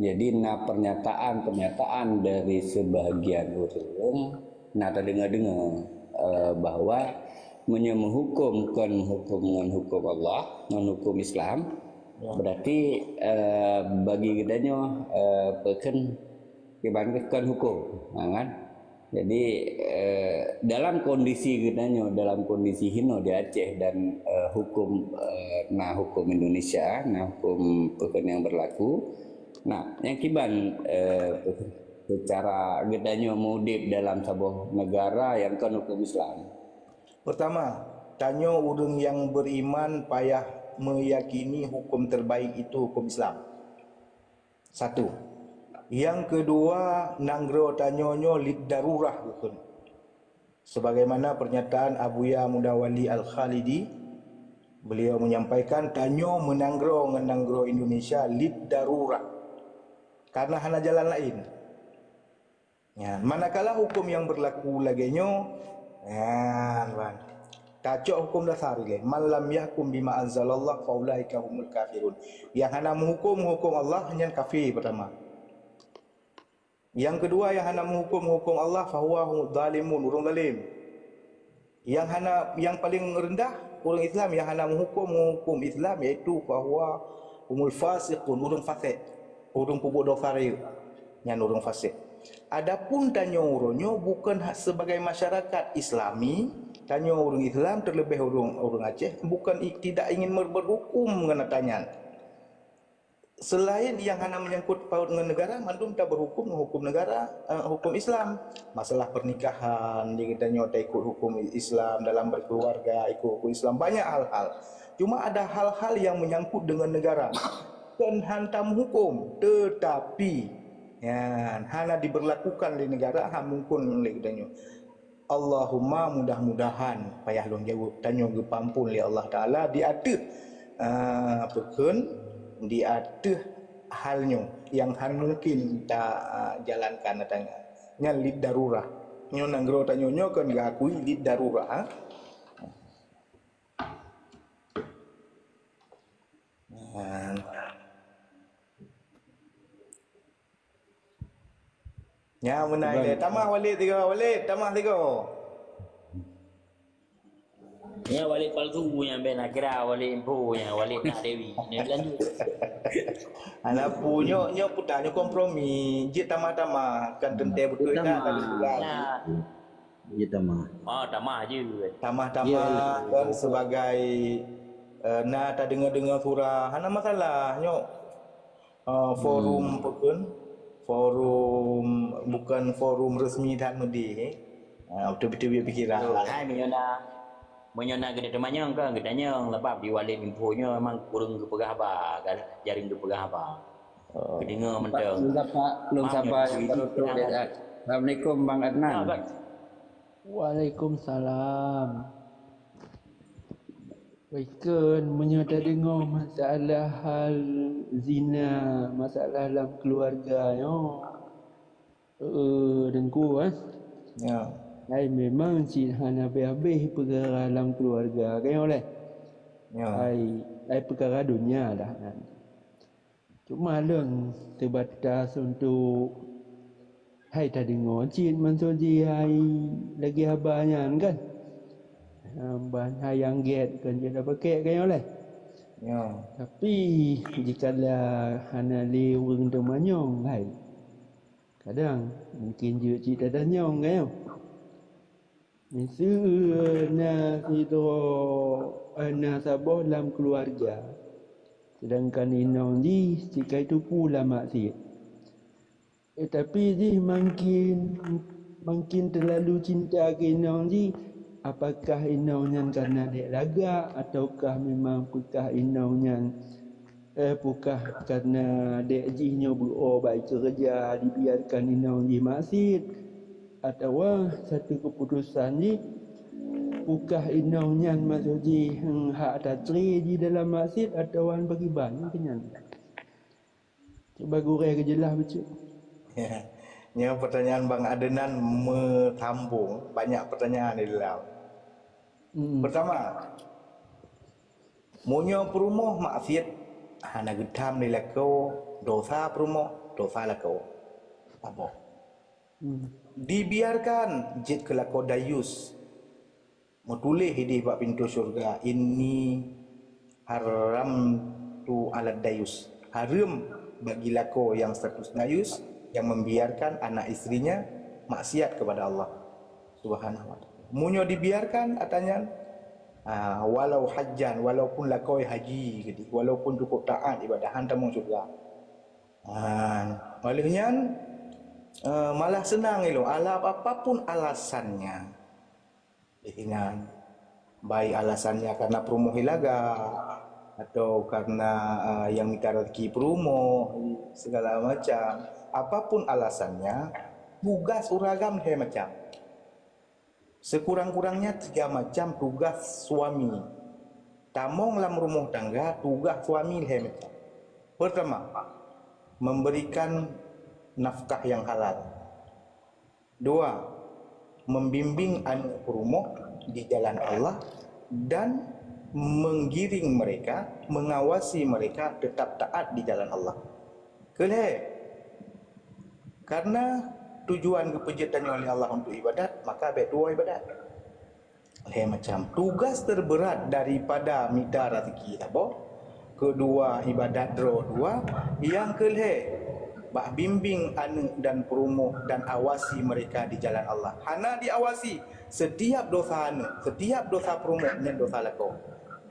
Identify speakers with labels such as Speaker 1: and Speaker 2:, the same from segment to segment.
Speaker 1: Jadi pernyataan dari sebagian orang terdengar bahwa menghukumkan hukum Allah, non-hukum Islam, berarti bagi kitanya bukan hukum, kan? Jadi dalam kondisi kitanya, dalam kondisi hino di Aceh dan hukum Indonesia, hukum yang berlaku. Nah, yang kiban secara gedanya mudip dalam sebuah negara yang kan hukum Islam.
Speaker 2: Pertama, tanya orang yang beriman payah meyakini hukum terbaik itu hukum Islam. Satu. Yang kedua, nanggro tanyonyo lid darurah hukum. Sebagaimana pernyataan Abuya Mudawali Al-Khalidi, beliau menyampaikan tanyo menanggro Indonesia lid darurah. Karena hana jalan lain. Ya, manakala hukum yang berlaku laginyo, tacok hukum dasar lagi. Man lam yahkum bima anzalallah faulaika humul kafirun. Yang hana menghukum Allah hanya kafir pertama. Yang kedua, yang hana menghukum Allah fahuwa humul zalimun, urung zalim. Yang paling rendah orang Islam yang hana menghukum Islam iaitu fahuwa humul fasiqun, urung fasik. Urung pubuk dosa raya yang urung fasik. Adapun tanya urunyo bukan sebagai masyarakat Islami, tanya urung Islam terlebih urung Aceh bukan tidak ingin berhukum mengenai tanya. Selain yang hanya menyangkut paut dengan negara, mandum tak berhukum hukum negara, hukum Islam. Masalah pernikahan, dia tanya tak ikut hukum Islam, dalam berkeluarga ikut hukum Islam, banyak hal-hal. Cuma ada hal-hal yang menyangkut dengan negara. Bukan hantam hukum, tetapi hanya diberlakukan di negara mungkin oleh katanya. Allahumma mudah-mudahan payah long jawab tanya gepampun oleh Allah Taala diatur diatur halnya yang mungkin tak jalankan tanya nya lid darurah nyo nanggro tanyonyo kan gak akui lid darurah. Ya menai tamah Walid tamah tiga.
Speaker 3: Ya Walid palsu yang ben kira Walid impu yang Walid nak Dewi. Ni lanjut.
Speaker 2: Anak punya putanya kompromi. Jit tamah-tamah kan tente betul dah kali bulan.
Speaker 4: Ya tamah.
Speaker 3: Tamah je.
Speaker 2: Tamah-tamah kan sebagai tak dengar surah. Hana masalah nyok. Forum forum bukan forum resmi dan mudi betul-betul pikiran
Speaker 3: hai menyona gede temannya kan gedanya lepas di Walid infonya memang kurang kepegah apa kan jaring kepegah apa kedengar mentang
Speaker 1: belum sampai Assalamualaikum Bang Adnan.
Speaker 5: Waalaikumsalam. Baikkan menyata dengar masalah hal zina, masalah dalam keluarga dengku
Speaker 2: ya.
Speaker 5: Hai memang si hana habis perkara dalam keluarga kan oleh.
Speaker 2: Ya.
Speaker 5: Hai perkara dunia dah kan. Cuma leng terbatas untuk hai tak dengar cin mansoji hai lagi abahnya kan. Bahan yang get kan dia dah pakai kan oleh.
Speaker 2: Ya.
Speaker 5: Tapi jikalau hana le orang temanyong hai. Kadang mungkin je cerita tanyong kan. Misalnya itu anak sabah dalam keluarga. Sedangkan inong di jika itu pula maksiat. Tapi dia makin terlalu cinta ke inong di. Apakah inaunya karena dek laga ataukah memang pukah inaunya pukah karena dek jinya baik kerja dibiarkan inau di masjid atau satu keputusan ni pukah inaunya masuk ji hak tatri di dalam masjid atau bagi banyak kenyan. Cuba gurau kejelah betul.
Speaker 2: Ya, pertanyaan Bang Adenan metambung banyak pertanyaan di dalam. Pertama, munyo perumah maksiat hana gedam dilako dosa perumo, dosa lakau. Apa? Dibiarkan jid kelakau dayus. Mutulih di bab pintu syurga, ini haram tu alat dayus. Haram bagi lako yang status dayus yang membiarkan anak istrinya maksiat kepada Allah Subhanahu wa taala. Munyo dibiarkan katanya walau hajjan, walaupun lakoi haji gitu, walaupun cukup taat ibadah hantam syurga. Olehnya malah senang itu ala apapun alasannya. Dengan baik alasannya karena promo hilaga atau karena yang minta rezeki promo segala macam, apapun alasannya, tugas uragam dia macam sekurang-kurangnya 3 macam tugas suami. Tamong dalam rumah tangga tugas suami dia macam. Pertama, memberikan nafkah yang halal. 2, membimbing anak rumah di jalan Allah dan menggiring mereka, mengawasi mereka tetap taat di jalan Allah. Kelih. Karena tujuan kepejitannya oleh Allah untuk ibadat, maka baik 2 ibadat. Oleh macam tugas terberat daripada minta rezeki apa? Kedua ibadat 2, yang kelih bak bimbing anak dan perumuh dan awasi mereka di jalan Allah. Hana diawasi setiap dosa anak, setiap dosa perumuh dan dosa lakau.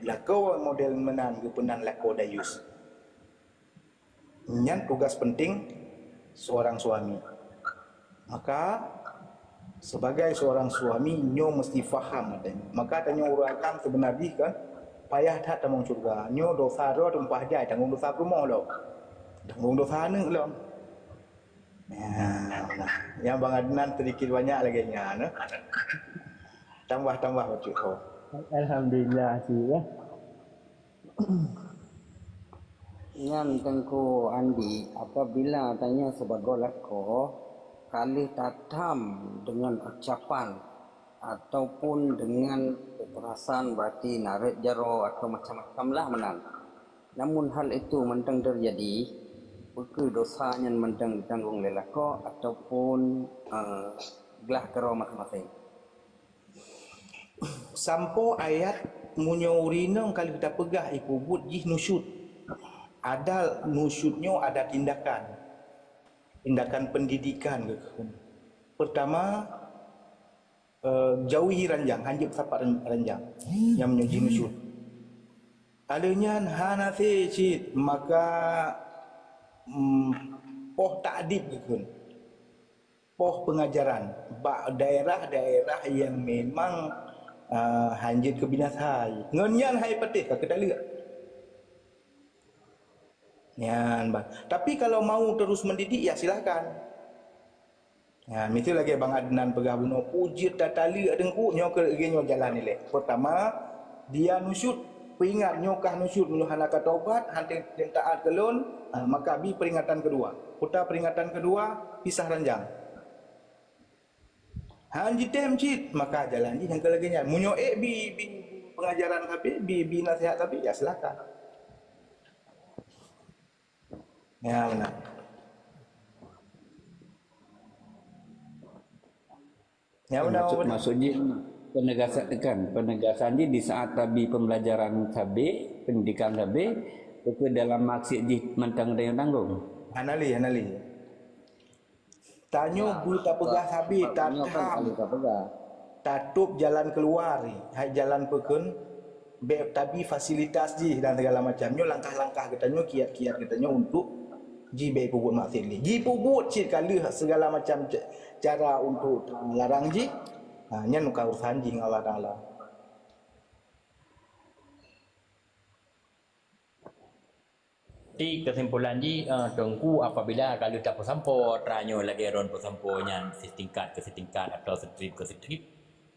Speaker 2: Lakau model menan gepenan lakau dayus. Ini tugas penting seorang suami. Maka sebagai seorang suami nyo mesti faham adanya. Maka tanya urangkan sebenarnya kan payah tak tamong surga. Nyo dosa ro tumpah jai tanggung dosa perumuh lo. Tanggung dosa anak lo. Yang Bang Adnan sedikit banyak lagi nya no? Tambah Pak Cik Ho.
Speaker 5: Alhamdulillah sih ya.
Speaker 6: Yang tengku Andi, apabila tanya sebagai lako kali tatam dengan ucapan ataupun dengan perasaan berarti narik jaro atau macam-macam lah menang. Namun hal itu mentang terjadi buku dosanya mentang ditanggung lelako ataupun gelah kero masing-masing.
Speaker 2: Sampo ayat munyo urinong kalau kita pegah ikubut jih nusyud. Ada nusyudnya ada tindakan pendidikan. Pertama jauhi ranjang, hanjib sapat ranjang yang menyuji nusyud. Adanya hanase cid maka poh takdib gitu. Poh pengajaran bak daerah-daerah yang memang hanjit kebinasai. Ngenyan hai petih ka kita lihat. Nyan bang. Tapi kalau mau terus mendidik ya silakan. Ya, misal lagi Bang Adnan pegah bunuh pujit tatali adengku nyo ke nyo jalan ni lek. Pertama dia nusyud peringat nyokah nusyud menuh hanaka taubat hanti yang taat kelon, maka bi peringatan kedua. Putar peringatan kedua pisah ranjang. Hanji temcit maka jalan ji yang kelaginya. Munyo bi pengajaran tapi bi nasihat tapi ya silakan. Ya benar. Ya benar.
Speaker 1: Maksudnya penegasan di saat tabi pembelajaran tabi pendidikan tabi itu dalam maksud di mentang dengan tanggung.
Speaker 2: Anali. Tanyo bu tak pegah tabi tatam. Tatup jalan keluar, hai jalan pekun tabi fasilitas ji dan segala macamnya langkah-langkah katanya kiat-kiat katanya untuk ji be pubut maksud li. Ji pubut cik kali segala macam cara untuk larang ji. Nya nuka urusan ji Allah Taala.
Speaker 3: Di kesimpulan ji tengku apabila kalau tak pesampo tranyo lagi ron pesamponya setingkat ke setingkat atau setrip ke setrip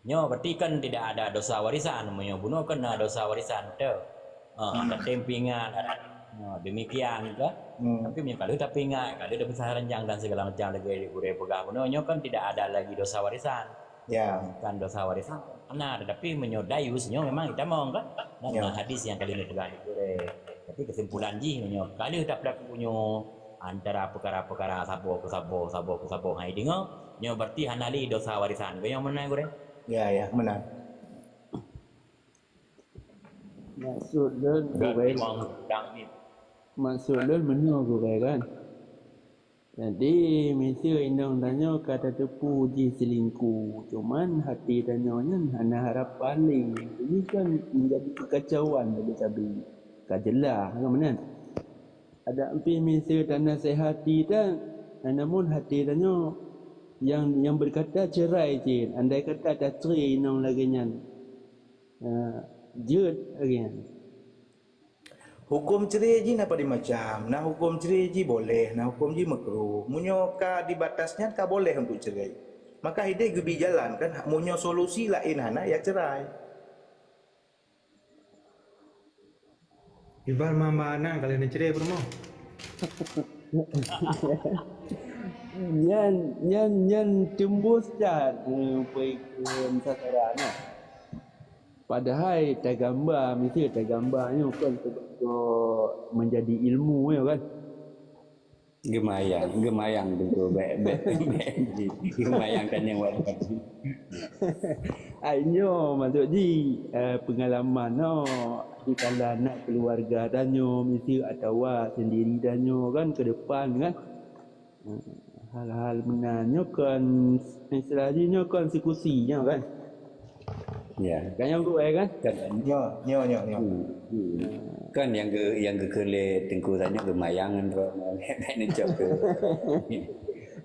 Speaker 3: nyo berarti kan tidak ada dosa warisan menyo bunuh kena dosa warisan tu. Ada tempingan demikian ke tapi punya kalau tak ingat kalau dah besar ranjang dan segala macam lagi urai pegah punya kan tidak ada lagi dosa warisan
Speaker 2: Ya.
Speaker 3: kan dosa warisan benar tetapi menyodayusnya memang kita mau kan hadis yang kali ini pegah urai tapi kesimpulan ji menyo kalau tak berlaku punya antara perkara-perkara sabo ke sabo hai dengar nyo berarti hanali dosa warisan ke yang mana gore
Speaker 2: Ya, ya, benar.
Speaker 5: Maksud dia
Speaker 3: berarti
Speaker 5: goreng.
Speaker 3: mau undang ni
Speaker 5: Maksud dia mana goreng kan? Jadi Malaysia indang tanya kata tepu je selingkuh. Cuman hati tanyanya hana harap paling. Ini kan menjadi kekacauan habis-habis. Kajelah kan mana? Ada hampir Malaysia tak nasihati dan namun hati tanya yang berkata cerai je. Andai kata dah cerai indang lagi nyan. Jut lagi nyan.
Speaker 2: Hukum cerai ji napa di macam. Nah hukum cerai ji boleh, nah hukum ji makruh. Munyo ka di batasnya ka boleh untuk cerai. Maka ide gebi jalan kan munyo solusi lain hana ya cerai.
Speaker 7: Ibar mama anak kalian nak cerai permo.
Speaker 5: Nyan tembus dah perikun sasaran. Padahal tak gambar, mesti tak gambarnya kan untuk menjadi ilmu ya kan.
Speaker 1: Gemayang tentu gemayang kan yang warna.
Speaker 5: Ainyo maksud ji pengalaman no di kala anak keluarga danyo mesti atau sendiri danyo kan ke depan kan. Hal-hal menanyo kan istilahnya konsekuensinya kan.
Speaker 1: Ya.
Speaker 5: Kan yang gue kan.
Speaker 2: Nyo.
Speaker 1: Kan yang ke kele tengku tanya gemayangan ro ini cok ke.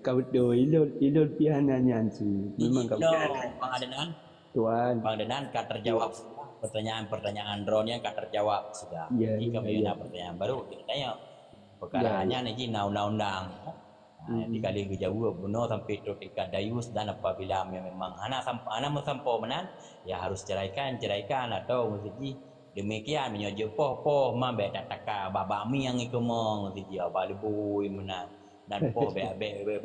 Speaker 5: Kau betul ilul pihananya sih. Memang kau
Speaker 3: no Bang Adenan
Speaker 5: tuan.
Speaker 3: Bang Adenan kan terjawab pertanyaan Ron yang kan terjawab sudah.
Speaker 5: Ya,
Speaker 3: Jika
Speaker 5: ya,
Speaker 3: ada pertanyaan baru kita tanya perkaranya ni undang-undang. Nah, dikali kejauh bunuh sampai trotika dayus dan apabila memang anak sampai menan ya harus ceraikan atau mesti demikian menyojo poh mambe tak taka baba mi yang ikumong mesti apa lebui menan dan poh be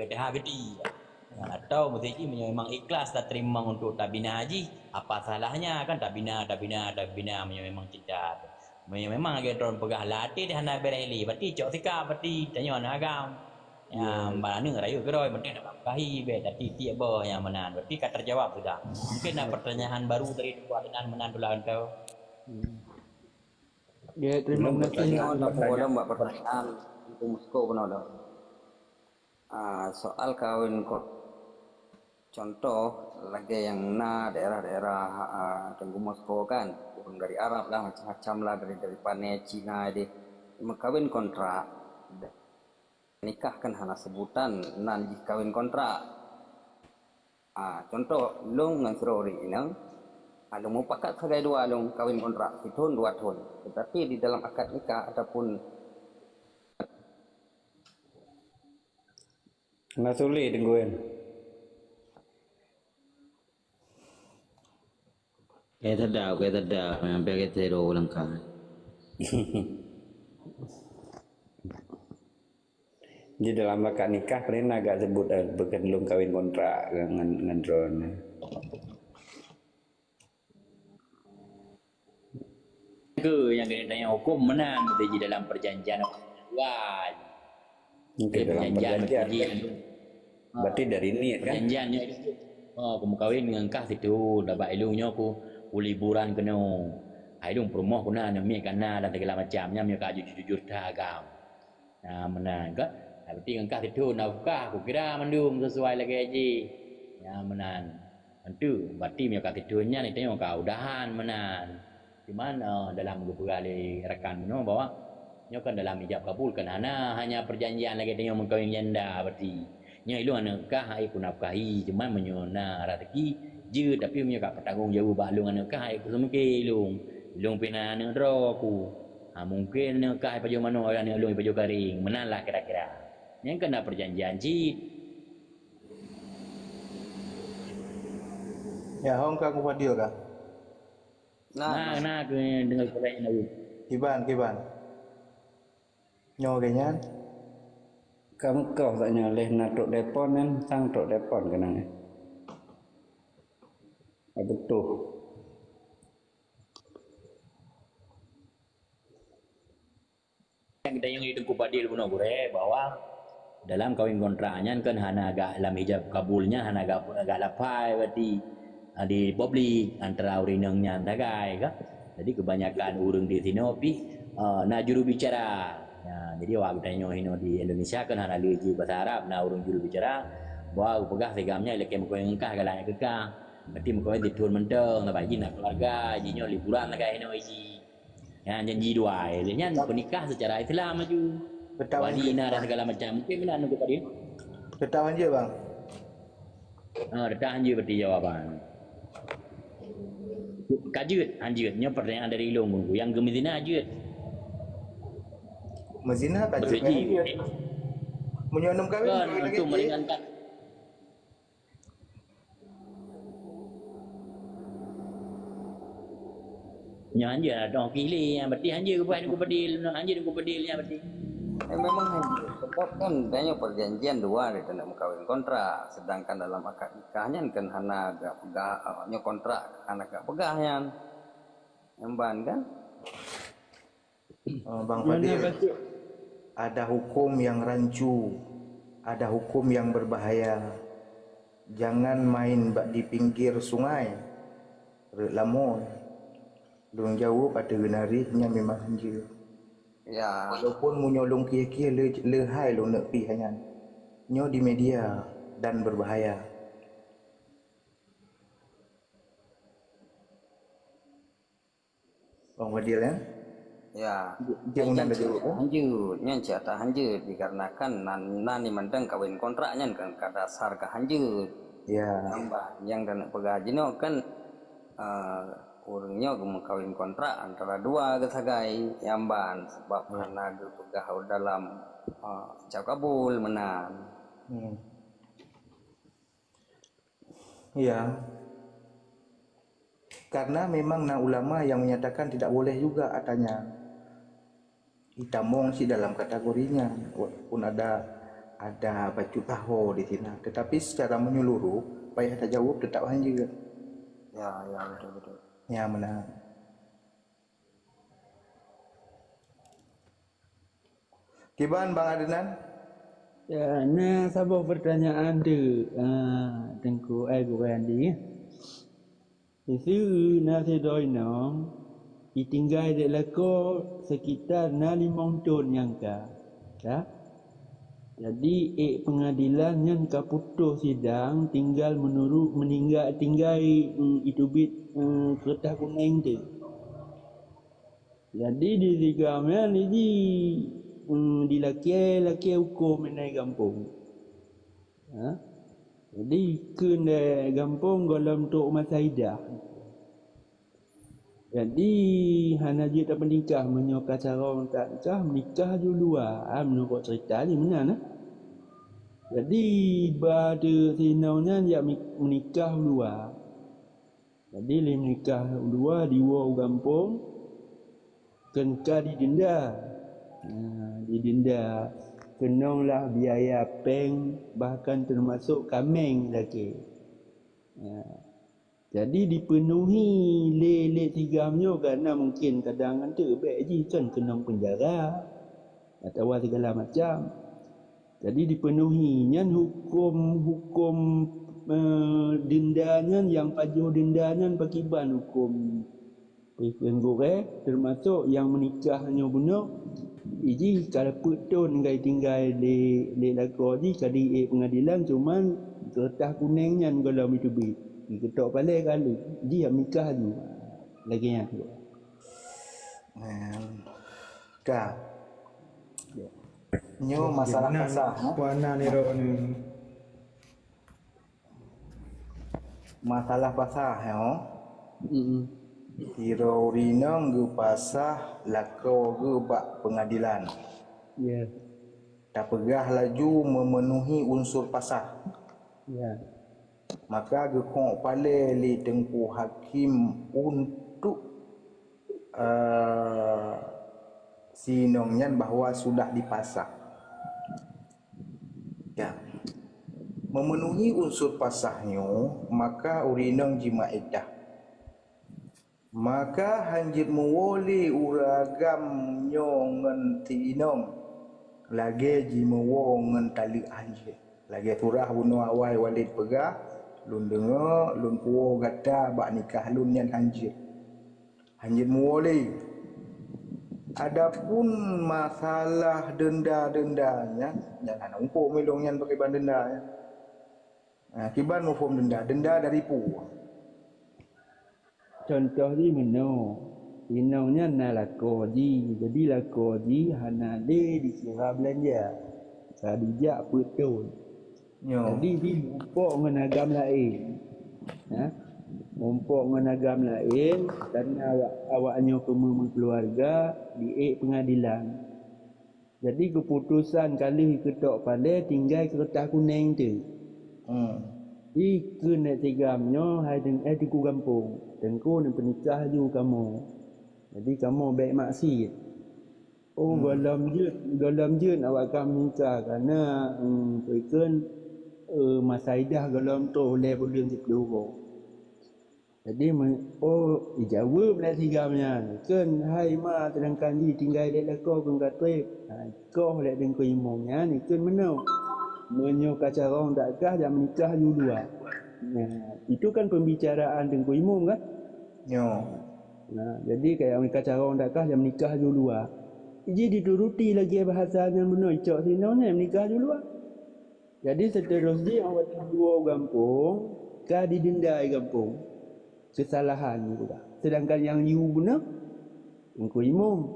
Speaker 3: dah gede atau mesti memang ikhlas tak terima untuk tabina haji apa salahnya kan tabina memang tidak memang agak drone pegah latih dah nak bereli berarti cok sikap berarti tanya nak agam yang barang rayu geroi penting nak kahi be tadi tiap bah yang menan berarti kan terjawab sudah mungkin ada pertanyaan baru dari dua dengan menan tulang kau
Speaker 5: Ya terima kasih.
Speaker 6: Tanya dah boleh buat pertanyaan itu musko pun ada. Soal kawin kok contoh lagi yang daerah-daerah Tengku Moskow kan orang dari Arab lah macam-macam lah dari Pane Cina ini kawin kontrak nikah kan hanya sebutan nan kawin kontrak. Contoh long dengan serori inang alung mupakat sebagai dua alung kawin kontrak setahun 2 tahun. Tetapi di dalam akad nikah ataupun
Speaker 1: Nasuli tengguan.
Speaker 4: Kayak tidak, sampai kita do ulang kali.
Speaker 1: Di dalam akad nikah pernah agak sebut berkenlung kawin kontrak dengan drone.
Speaker 3: ke yang kena tanya hukum menang di dalam perjanjian wah
Speaker 1: Mungkin dalam perjanjian.
Speaker 3: Ah,
Speaker 1: Berarti dari niat kan?
Speaker 3: perjanjiannya itu kamu kawin dengan kah situ dapat ilmunya aku liburan kena ilmu perumah kuna nyami kana dan segala macamnya mi ka jujur dah agam nah menang ke berarti dengan kah situ nafkah aku kira mendung sesuai lagi haji ya menang tentu berarti mi ka situnya ni tengok kau udahan menang di mana dalam beberapa rekan menyo bahwa nyo kan dalam ijab kabul kan hanya perjanjian lagi tengok mengkawin janda berarti nya ilu anakah ai pun nafkahi cuma menyona rezeki je tapi punya kat bertanggung jawab balung anakah ai ku semke ilung pina anak dro aku mungkin anakah ai paju mano anak ilung paju garing menalah kira-kira yang kena perjanjian ji
Speaker 2: Ya, hong kang Fadil kah?
Speaker 3: nah ke dengar kolej lalu
Speaker 2: Kiban. Nyo kayaknya.
Speaker 1: Kamu kau tak nyaleh nak tok depon kan, sang tok depon kenang. Betul.
Speaker 3: kita yang itu kupadil pun gore bahwa dalam kawin kontraknya kan hana agak dalam hijab kabulnya hana agak lapai berarti di publik antara urinangnya tagai kan. Jadi kebanyakan urang di sini opi na juru bicara. Ya, jadi waktu tanya hino di Indonesia kan hana leuji bahasa Arab na urang juru bicara bahwa pegah segamnya lekem ko engkah galanya kekah. Berarti mko ditun menteng na bagi nak keluarga jinyo liburan tagai hino iji. Ya, janji dua, nya penikah secara Islam maju.
Speaker 2: Ketahuan
Speaker 3: Walina dan segala macam. Mungkin bila nunggu tadi.
Speaker 2: ketahuan je bang.
Speaker 3: Datang anjir berarti jawaban. Kajut, anjutnya pertanyaan dari ilmu munggu. Yang gemizina ajut.
Speaker 2: Mezina kan juga
Speaker 3: Bersuci.
Speaker 2: dia. Menyonom kawin
Speaker 3: Kan
Speaker 2: lagi
Speaker 3: untuk meringankan. Nya anjir ada pilih yang berarti anjir kepada aku pedil, anjir aku pedilnya berarti.
Speaker 6: Memang sebab kan tanya perjanjian dua itu nak kawin kontrak, sedangkan dalam akad nikahnya kan hana agak pegahnya kontrak, hana agak pegahnya, emban kan?
Speaker 2: Bang
Speaker 5: Mana
Speaker 2: Fadil,
Speaker 5: baca?
Speaker 2: ada hukum yang rancu, ada hukum yang berbahaya. Jangan main di pinggir sungai. Rek lamun. Dong jauh pada genarinya memang anjir.
Speaker 6: Ya,
Speaker 2: Walaupun menyolong kia-kia lehai lo nak pi hanya. Nyo di media dan berbahaya. Bang Fadil ya?
Speaker 6: ya.
Speaker 2: Dia undang dia jawab.
Speaker 6: Hanjut, nyanci atau hanjut dikarenakan nani mandang kawin kontraknya kan kada dasar ke hanjut.
Speaker 2: Ya.
Speaker 6: Yang dan pegajino kan urangnya kawin kontrak antara dua kesagai yamban sebab karena pegah dalam ijab kabul menan.
Speaker 2: Ya. Karena memang ulama yang menyatakan tidak boleh juga katanya. Itamong sih dalam kategorinya walaupun ada baju taho di sini. Tetapi secara menyeluruh payah tak jawab tetap hanya.
Speaker 6: Ya, betul.
Speaker 2: Ya benar. Kiban Bang Adnan?
Speaker 5: Ya, nah sabah pertanyaan tu. Tengku guran di. Isu nasi doi nong. Ditinggal dek lako sekitar 5 tahun yang ka. Ya. Jadi pengadilan yang kaputus sidang tinggal tinggal itu bit kertas kuning tu. Jadi di tigamnya ni di laki hukum menai kampung. Ha? Jadi kena kampung dalam tok masaidah. Jadi hana je tak menikah menyokah cara tak nikah menikah dulu menurut cerita ni mana nah. Jadi pada sinaunya dia menikah dulu. Jadi dia menikah dulu di kampung kena didenda. Didenda kenonglah biaya peng bahkan termasuk kameng lagi. Jadi dipenuhi le tigamnya kerana mungkin kadang ada baik je kan kenong penjara atau segala macam. Jadi dipenuhi nyan hukum dendanya yang pajuh dendanya pakiban hukum penggore termasuk yang menikahnya benar iji kalau putun gai tinggal di lagu ji kadi pengadilan cuman kertas kuningnya kalau itu bi ketok balik kali dia nikah tu lagi yang tu
Speaker 2: dah nyo masalah pasah
Speaker 7: Puana ni ro ni.
Speaker 2: masalah pasah Hiro rinong gu pasah lako gu bak pengadilan.
Speaker 5: ya
Speaker 2: Tak pegah laju memenuhi unsur pasah.
Speaker 5: ya
Speaker 2: Maka gu kong pale li tengku hakim untuk sinongnya bahawa sudah dipasah. Ya. Memenuhi unsur pasahnya, maka urinong jima iddah. maka hanjit mewoli uragam nyongen tinom lagi ji mewongen tali hanjit lagi turah bunuh awai walid pegah lun dengar lun puo gata bak nikah lun nyan hanjit mewoli. Adapun masalah denda-dendanya jangan umpuk melong nyan pakai ban denda ya. Kiban mufum denda dari puang.
Speaker 5: Contoh di meno inongnya na lakoji, jadi lakoji hana de dikira belanja sadijak betul. Jadi di mumpuk dengan agam lain, mumpuk dengan agam lain karena awaknya keluarga di pengadilan. Jadi keputusan kali ketok pada tinggal kertas kuning tu. Di kena tigamnya hai di ku kampung. Tengku ni penikah ju kamu. Jadi kamu baik maksud. Dalam jun awak kamu nikah kerana perikun masa idah dalam tu oleh bulan 10 orang. Jadi dijawab lah tigamnya. Kan hai ma sedangkan di tinggal dek lako kun katrik. Kau lek dengan imamnya ni kan mana? Menyo kacarong takkah jam menikah ju dua. Itu kan pembicaraan dengan imam kan? Jadi kayak mereka carong takkah jam menikah ju dua. Jadi dituruti lagi bahasanya benar icok sinonnya menikah ju dua. Jadi seterusnya awak dua kampung kah didenda kampung. Kesalahan juga. Sedangkan yang you benar engkau imam.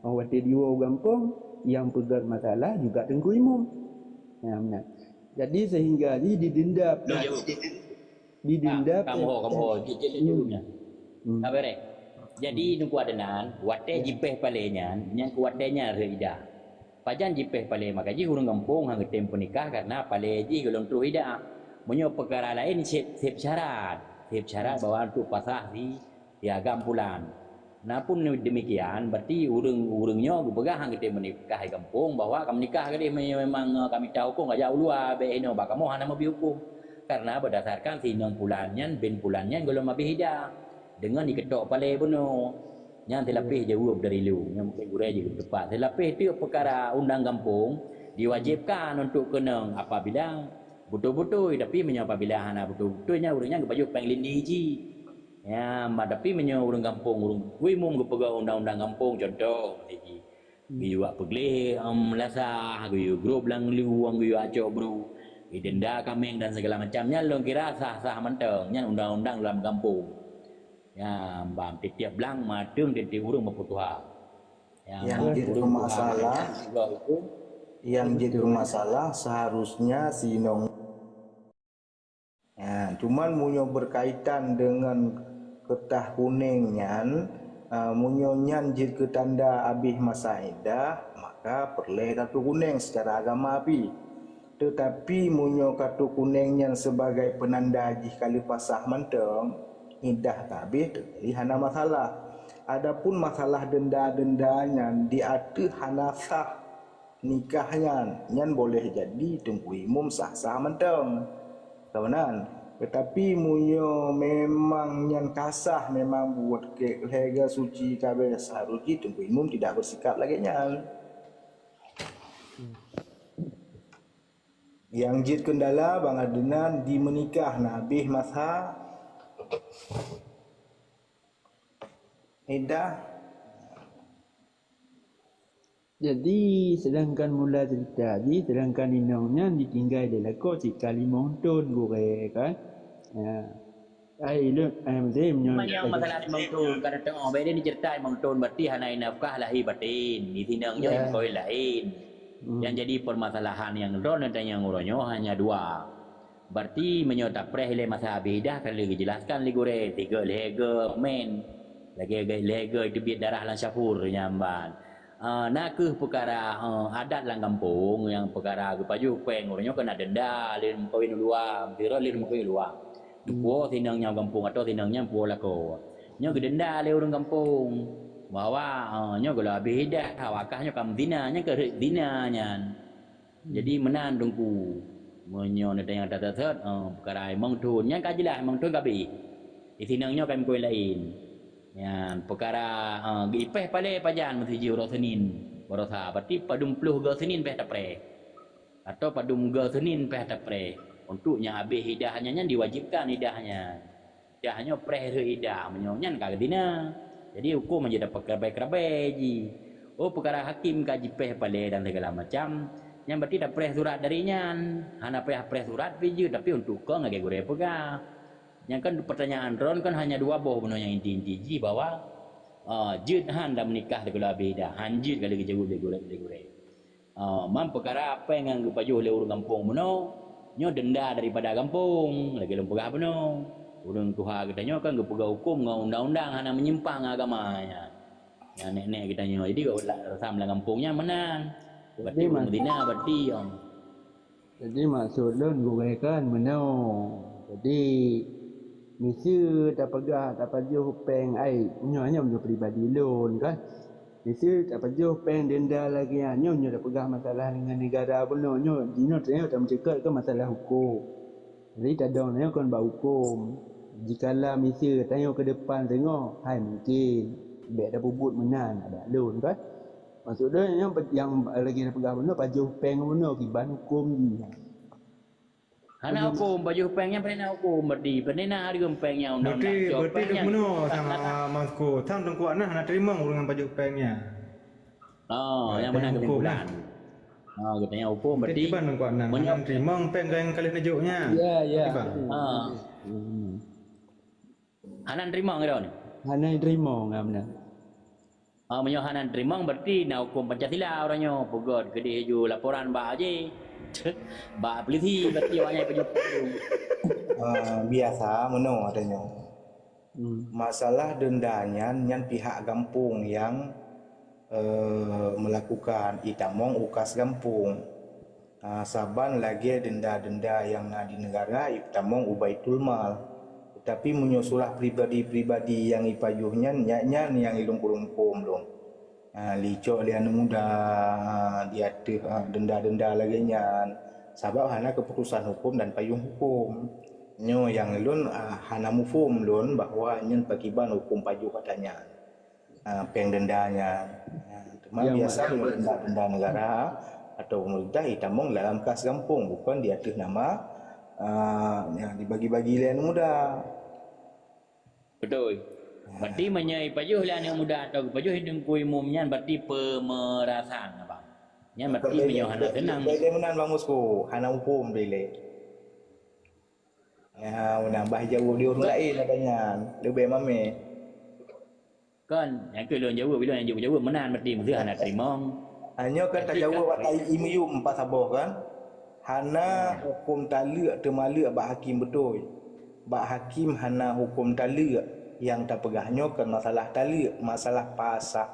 Speaker 5: Awak dua kampung yang pegang masalah juga engkau imam. Benar. Jadi sehingga ni didenda
Speaker 3: kamu jadi dulunya. Apa rek? Jadi nunggu adenan, wate jipeh palenya, yang kuatenya rida. Pajan jipeh pale makaji urang kampung hang tempo nikah karena pale ji golong tu ida. Munyo perkara lain sip syarat bahwa untuk pasah di agam bulan. Nah pun demikian berarti urangnya bepegang hang tempo nikah di kampung bahwa kami nikah kali memang kami tahu hukum aja ulua be ino ba kamu hana mabi hukum. Karena berdasarkan sinong bulannya ben bulannya golong mabi hida. Dengan diketok pale bunuh yang terlebih jauh dari lu yang mungkin gurai juga tepat terlebih itu perkara undang kampung diwajibkan untuk kena apabila betul-betul tapi apabila hana betul-betulnya urangnya baju penglin hiji ya tapi urang kampung urang kuimum pegang undang-undang kampung contoh hiji giyu peglih lasah giyu grup lang liu ang giyu acok bro denda kameng dan segala macamnya lo kira sah-sah menteng nya undang-undang dalam kampung. Ya, bang tiap belang madung di urung berputuha.
Speaker 2: Yang jadi masalah seharusnya sinong. Cuman munyo berkaitan dengan kertas kuningnya, munyo nyanjir ke tanda abih masa idah, maka perlu kartu kuning secara agama api. Tetapi munyo kartu kuningnya sebagai penanda jih kali pasah menteng. Idah kabeh terjadi hana masalah. Adapun masalah denda-dendanya diatur hana sah nikahnya, nyan boleh jadi tunggu imum sah-sah menteng. Kawanan. Tetapi munyo memang nyan kasah memang buat ke lega suci kabeh seharusnya tunggu imum tidak bersikap lagi nyan. Yang jid kendala bang adenan di menikah nabih masa Idah.
Speaker 5: Jadi sedangkan mula cerita ni sedangkan inongnya ditinggal dia lako jika 5 tahun gore kan.
Speaker 3: Yang masalah 5 tahun karena tengok beda ni cerita 5 tahun berarti hana nafkah lahir batin. Di tinangnya yang koi lain. Yang jadi permasalahan yang ron dan yang uronyo hanya 2. Berarti menyota preh masa beda kalau dijelaskan ligure 3 lega men lagi lega itu biar darah lang syafur nyamban nak ke perkara adat lang kampung yang perkara gepaju peng orangnya kena denda lin kawin luar tira lin kawin luar puo tinangnya kampung atau tinangnya puo lako nya denda le orang kampung bahwa nya kalau beda awakahnya kam dinanya ke dinanya jadi menan dongku menyo ada yang datat perkara mong tunnya kajilah mong tun kabi Isinangnya kami koin lain. Ya, perkara ipeh pale pajan mesti jiu Senin. Borosa berarti padum pluh ge Senin peh tapre. Atau padum ge Senin peh tapre. Untuknya habis hidahnya diwajibkan hidahnya. Hidahnya preh hidah menyonyan kagetina. Jadi hukum menjadi perkara baik ji. Oh perkara hakim kaji peh pale dan segala macam. Yang berarti dah preh surat darinya. Hana preh surat piju tapi untuk kau ngage gore pegah. Yang kan pertanyaan Ron kan hanya dua boh benar yang inti-inti ji bahwa jid han dah menikah dengan beda. Han jid kalau jauh legure. Mam perkara apa yang anggap pajuh le urang kampung benar. Nyo denda daripada kampung lagi lempegah benar. Urang tuha katanya kan gepegah hukum ngau undang-undang hana menyimpang agamanya. Ya nenek katanya. Jadi kalau rasam lah kampungnya menang. Berarti Medina berarti
Speaker 5: Jadi maksud lun gue kan menau. Jadi misi tak pegah tak pajuh peng ai nyonya menyo pribadi lun kan. Misi tak pajuh peng denda lagi nyonya dah pegah masalah dengan negara beno nyo dino tanya tak mencekat ke masalah hukum. Jadi tak ada nyo kan bau hukum. Jikalau misi tanya ke depan tengok hai mungkin baik dah bubut menan ada lun kan. Maksudnya yang lagi dah pegah beno pajuh peng beno kiban hukum ni.
Speaker 3: Hana hukum baju pengnya pernah hukum berdi pernah hari pengnya undang-undang
Speaker 7: Berarti duk meno sama Masko. Tang tengku ana nak terima dengan baju pengnya.
Speaker 3: Yang mana kesimpulan. Katanya hukum berdi.
Speaker 7: Tiba tengku ana nak terima peng yang kali najuknya.
Speaker 5: Ya.
Speaker 3: Hanan terima ke ni?
Speaker 5: Hana terima ngamna.
Speaker 3: Menyohanan terima berarti nak hukum Pancasila orangnya pegod gede ju laporan ba aje. Ba polisi berarti orangnya pejup.
Speaker 2: Biasa meno adanya. Masalah dendanya nyan pihak kampung yang melakukan itamong ukas kampung. Saban lagi denda-denda yang di negara itamong ubaitul mal. Tapi menyusulah pribadi-pribadi yang ipayuhnya nyanyan yang ilung kurung-kum dong. Licok dia muda dia denda-denda lagi nyan. Sebab hana keputusan hukum dan payung hukum. Nyo yang lun hana mufum lun bahwa nyen pakiban hukum payung katanya. Peng dendanya. Cuma biasa denda-denda negara atau pemerintah itamong dalam kas kampung bukan dia tuh nama yang dibagi-bagi lian muda.
Speaker 3: Betul. Berarti menyai pajuh lian yang muda atau pajuh hidung kui umumnya berarti pemerasan apa? Nya berarti menyau hana tenang.
Speaker 2: Bele menan Bang Musko, hana hukum bele. Ya, menambah jauh di orang lain katanya. Lebih mame.
Speaker 3: Kan yang ke luar Jawa bila yang Jawa menan berarti mesti hana terima.
Speaker 2: Hanya kan tak jauh watai imiu empat sabah kan. Hana hukum talak termalak bak hakim betul. Bak hakim hana hukum talak yang tak pegahnya kan masalah talak, masalah pasah.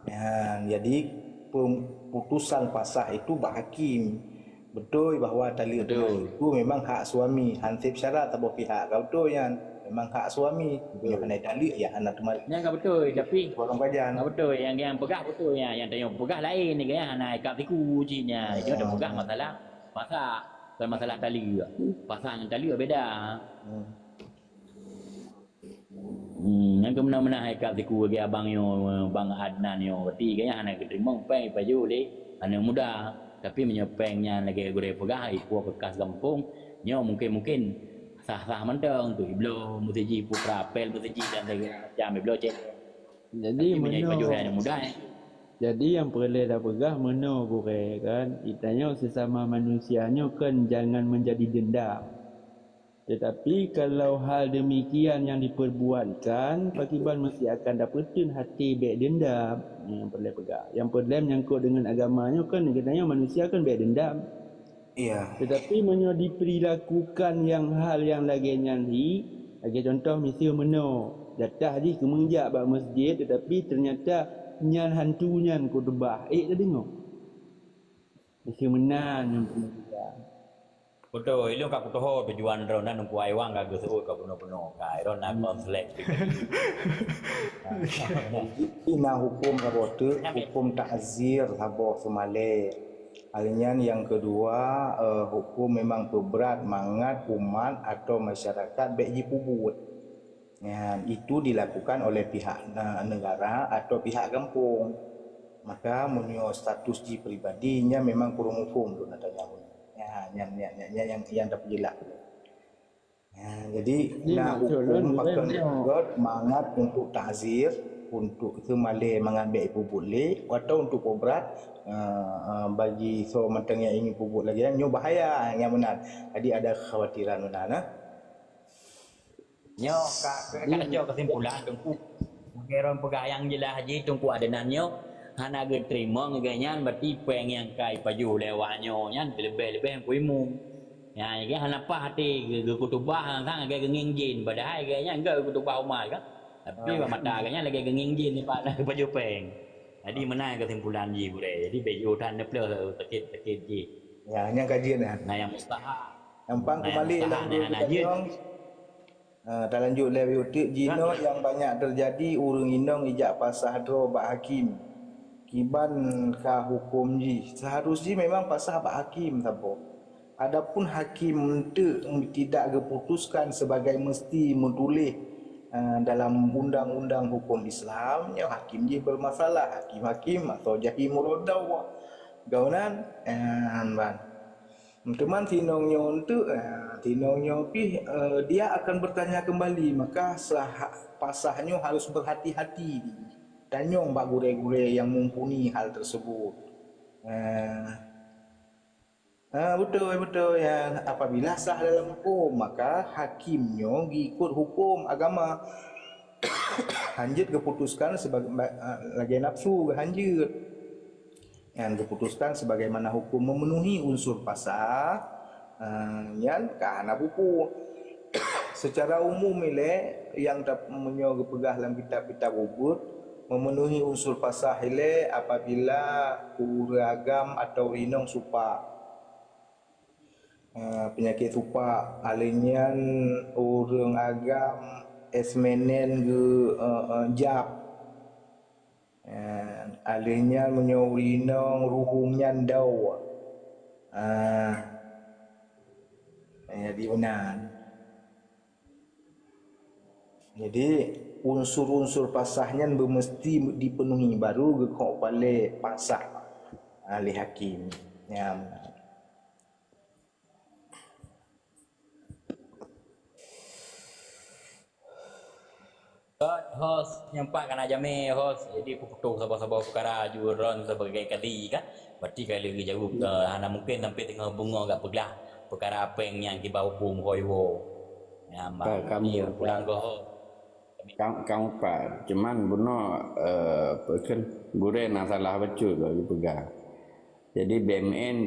Speaker 2: Ya, jadi putusan pasah itu bak hakim. Betul bahawa talak itu memang hak suami. Hansip syarat tak pihak kau betul yang memang hak suami. Yang hana talak ya hana termalak.
Speaker 3: Yang enggak betul tapi
Speaker 2: orang kajian.
Speaker 3: Enggak betul yang pegah betul yang tanya pegah lain ni kan hana ikat siku jinya. Dia ada pegah masalah pasal bukan masalah tali juga. Pasang tali beda. Yang kemana-mana ikat siku bagi abang yo, bang Adnan yo. Berarti kayaknya hana keterima peng paju le. Hana muda tapi menyepengnya lagi gore pegah ikut bekas kampung. Nyo mungkin sah-sah mentang tu iblo mesti putra apel mesti dan macam iblo cek.
Speaker 5: Jadi
Speaker 3: menyai paju hanya muda.
Speaker 5: Jadi yang perlu dah pegah meno gore kan. Itanya sesama manusianya kan jangan menjadi dendam. Tetapi kalau hal demikian yang diperbuatkan, pakiban mesti akan dapetin hati baik dendam. Yang perlu pegah. Yang problem nyangkut dengan agamanya kan katanya manusia kan baik dendam.
Speaker 2: Iya.
Speaker 5: Tetapi menyo diperlakukan yang hal yang lagi nyanyi, lagi contoh mesti meno datah di kemenjak bak masjid tetapi ternyata nyan hantunya ko debah. Dah dengar. Mesti menan yang punya.
Speaker 3: Betul, ilmu kau tahu tujuan ronan untuk aiwang kau gesut kau penuh-penuh. Kau ronan konselek.
Speaker 2: Ina hukum kabote, hukum ta'zir sabo semale. Halnya yang kedua, hukum memang berat mangat umat atau masyarakat baik pubut. Ya, itu dilakukan oleh pihak negara atau pihak kampung. Maka menyo status di pribadinya memang kurang hukum tu natanya. Ya, yang dapat jelas. Ya, jadi nak hukum pakai God mangat untuk ta'zir, untuk kemale mengambil pupuk lek atau untuk pobrat bagi so matang yang ingin pupuk lagi nyo bahaya yang benar. Jadi ada kekhawatiran benar nah.
Speaker 3: Nyo kacau kesimpulan tungku ngeron pegayang jelas haji tungku adenannya hana ge terima ngeganyan berarti peng yang kai paju lewatnya nyan lebih-lebih puimu ya ge hana pa hati ge kutubah sang ge nging jin badai ge nya ge kutubah umai kan tapi mata ge nya lagi nging jin ni pak paju peng jadi mana kesimpulan ji bure jadi bejo tan neplo tekit ji
Speaker 2: Ya, yang kajian
Speaker 3: nah yang mustahak
Speaker 2: Nampang kembali dalam tak lanjut level utik jino yang banyak terjadi urung indong ijak pasah dro bak hakim kiban ka hukum ji seharusnya memang pasah bak hakim tabo adapun hakim tidak keputuskan sebagai mesti menulis dalam undang-undang hukum Islam ya hakim ji bermasalah hakim-hakim atau jahi murodaw gaunan ban teman tinongnya untuk tinongnya dia akan bertanya kembali maka pasahnya harus berhati-hati tanyong bak gure-gure yang mumpuni hal tersebut betul ya apabila sah dalam hukum maka hakimnya ikut hukum agama hanjit keputuskan sebagai lagi nafsu hanjit yang diputuskan sebagaimana hukum memenuhi unsur pasal yang karena buku secara umum yang menyo pegah dalam kitab-kitab ubud memenuhi unsur pasal apabila uragam atau rinong supa penyakit supa alinyan urang agam esmenen ke jap alihnya menyurinong ruhungnya daw jadi benar jadi unsur-unsur pasahnya mesti dipenuhi baru gekok balik pasah ahli hakim ya
Speaker 3: host nyampak kan aja me host jadi putuk sabar-sabar perkara juron sebagai kali kan berarti kalau jauh hana mungkin sampai tengah bunga gak peglah perkara apa yang kita hukum koyo ya
Speaker 1: kami
Speaker 3: pulang go
Speaker 1: kamu pak cuman buno kan gure nasalah betul bagi pegang jadi BMN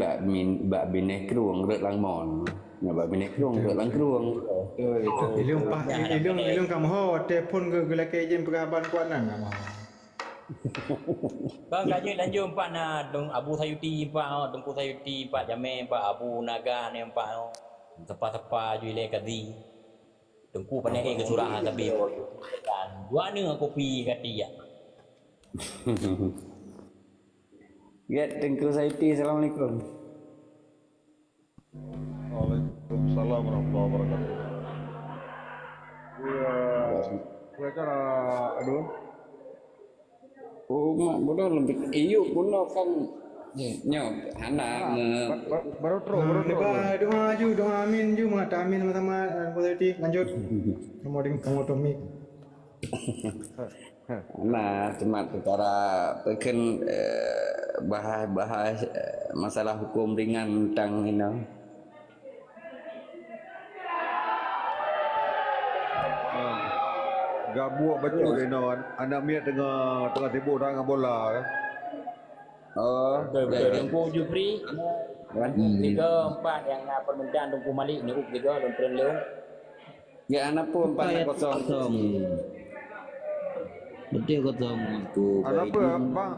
Speaker 1: bak bineh kruang rek langmon bak bineh kruang rek lang kruang
Speaker 7: ilung kamu ho telefon ke gelake jen perhaban kuanan nama
Speaker 3: bang gaji lanjut empat na dong Abu Sayuti empat Tungku Sayuti empat Jame empat Abu Naga ni empat sepa-sepa juile kadi Tungku pandai ke surah tapi kan dua ni kopi kati ya
Speaker 1: ya Tungku Sayuti assalamualaikum.
Speaker 8: Waalaikumsalam warahmatullahi wabarakatuh. Ya, mereka aduh.
Speaker 1: Oh, mak bodoh lebih iyo bodoh kan nyo anak
Speaker 8: baru terus
Speaker 7: doa ju doa amin ju mata amin sama-sama positif lanjut mau ding kamu tomik
Speaker 1: nah cuma perkara pekan bahas masalah hukum ringan tentang ini
Speaker 8: gabuak betul Renon anak miat tengah sibuk dengan bola kan
Speaker 1: oh
Speaker 3: Tungku Jufri tiga empat yang permintaan Tungku Malik ni tiga dan Leung
Speaker 1: ya anak pun 4-0
Speaker 4: betul kosong tu
Speaker 8: ada apa bang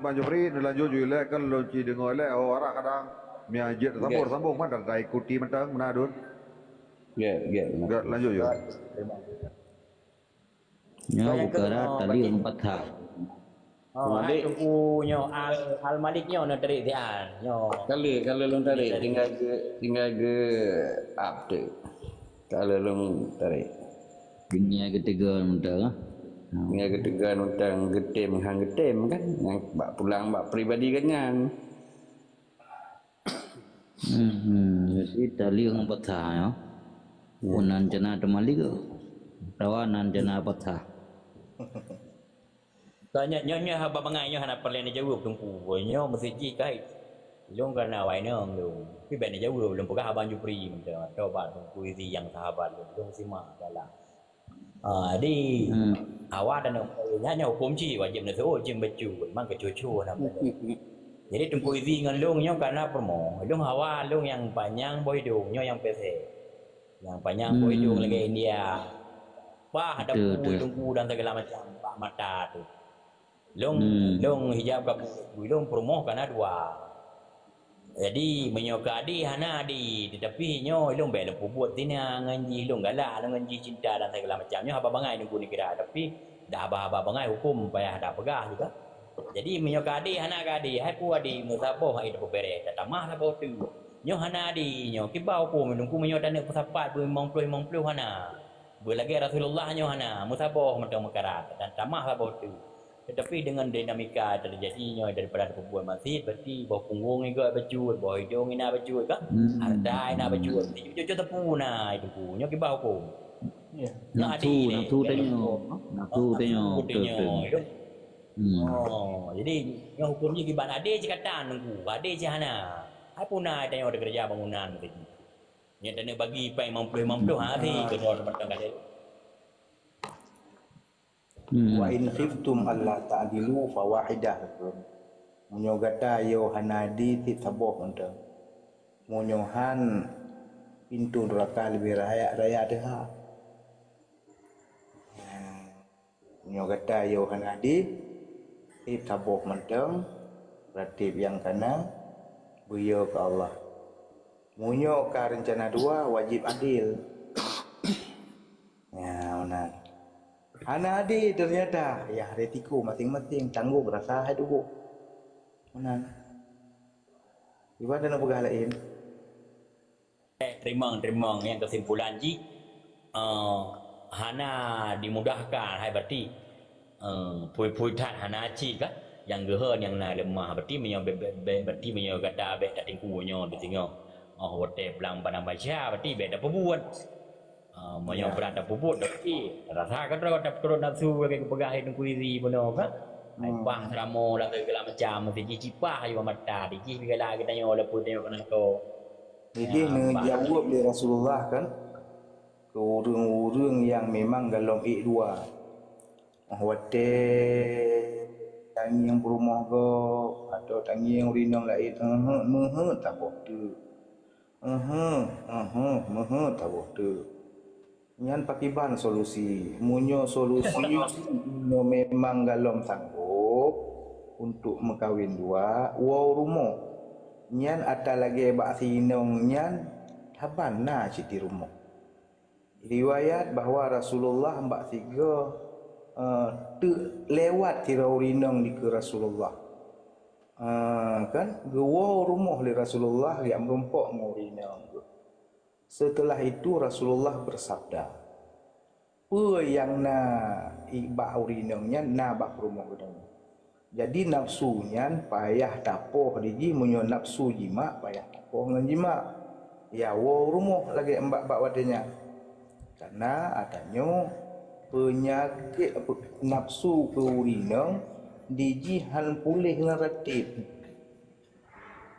Speaker 8: Bang Jofri lanjut juga kan lonci dengar le orang kadang miajit sambung mana dah ikuti mentang mana dun
Speaker 1: ya
Speaker 8: lanjut juga
Speaker 4: nyo perkara tadi 4 hal
Speaker 3: Malik Tungku nyo Al Malik nyo nak tarik tian nyo
Speaker 1: kalau long tarik tinggal ke update kalau long tarik
Speaker 4: Dunia ketiga mudah.
Speaker 1: Dengan ketegan utang getem hang getem kan. Yang bak pulang bak pribadi kenyan.
Speaker 4: Jadi tali yang patah ya. Unan jana temali ke. Rawanan jana patah.
Speaker 3: Tanya nyonya haba bangai hana perlen jawab tungku. Nyo mesti ji kai. Long kana wai nong lu. Pi ben jawab belum pegah haban jupri macam coba tungku isi yang sahabat long simak dalam. Di awak dan nyanyi hukum ci wajib nasi oh jim baju memang kecucu namanya. Jadi tungku isi dengan long nyo karena permo. Long hawa long yang panjang boy dong nyo yang pese. Yang panjang boy dong lagi India. Wah ada tungku dan segala macam pak mata tu. Long hijab kapu long promo karena dua. Jadi menyoka di hana di tetapi nyo long bela buat tina nganji long galak nganji cinta dan segala macamnya haba bangai nunggu ni kira tapi dah haba bangai hukum payah dah pegah juga. Jadi menyoka di hana kadi hai pu adi musabo hai dah bere tamah lah bau tu. Nyo hana di nyo kibau ku menunggu menyo dan pusapat bu mong plu hana. Bu lagi Rasulullah nyo hana musabo mentang mekarat dan tamah lah bau tu. Tetapi dengan dinamika terjadinya daripada perempuan masjid berarti bawa punggung juga baju, bawa hidung ina baju kan? Harta ina baju. Cucu tepu na itu punya kibau ko.
Speaker 4: Nafsu tanya.
Speaker 3: Oh, jadi yang hukumnya gimana? Ade cakatan nunggu, ade jahana. Apa na tanya ada kerja bangunan begitu. Yang tanya bagi pai mampu hari kedua tempat kali.
Speaker 2: Wa in khiftum alla ta'dilu fawahidah. Munyo gata yo hanadi ti taboh unda. Munyo han pintu neraka lebih raya dah. Munyo gata yo hanadi ti taboh mentang ratib yang kana buyo ke Allah. Munyo ka rencana dua wajib adil. Ya, benar. Hana adi ternyata ya resiko masing-masing tanggung rasa hai dulu. Mana? Ibadah nak pegah lain.
Speaker 3: Terima yang kesimpulan ji hana dimudahkan hai berarti pui tat hana ci kan yang geher yang na lemah berarti berarti menyo kata bet tak tingku nyo betingo hotel pelang padang baca berarti bet dah perbuat menyo berada puput tapi rasa kan tak turun nafsu bagi pegah hidup kuiri bono kan ai bang ramo dan segala macam mesti cipah ayo mata di segala kita nyo leput nyo kena to.
Speaker 2: Jadi menjawab dari Rasulullah kan ke orang-orang yang memang dalam dua hotel tangi yang berumah ke atau tangi yang rinang lain tak bodoh tak bodoh nyan pakiban solusi munyo solusi munyo memang dalam sanggup untuk mengkawin dua wow rumah nyan ada lagi bak sinong nyan haban na citi rumah riwayat bahawa Rasulullah mbak tiga lewat tirau rinong di ke Rasulullah kan wow rumah li Rasulullah li amrumpok ngurinong. Setelah itu Rasulullah bersabda, "Pe yang na ibak urinongnya na bak rumah gedang." Jadi nafsunya payah tapoh diji munyo nafsu jima payah tapoh ngan jima. Ya wo rumah lagi mbak wadenya. Karena adanya penyakit nafsu ke urinong diji han pulih ngan ratib.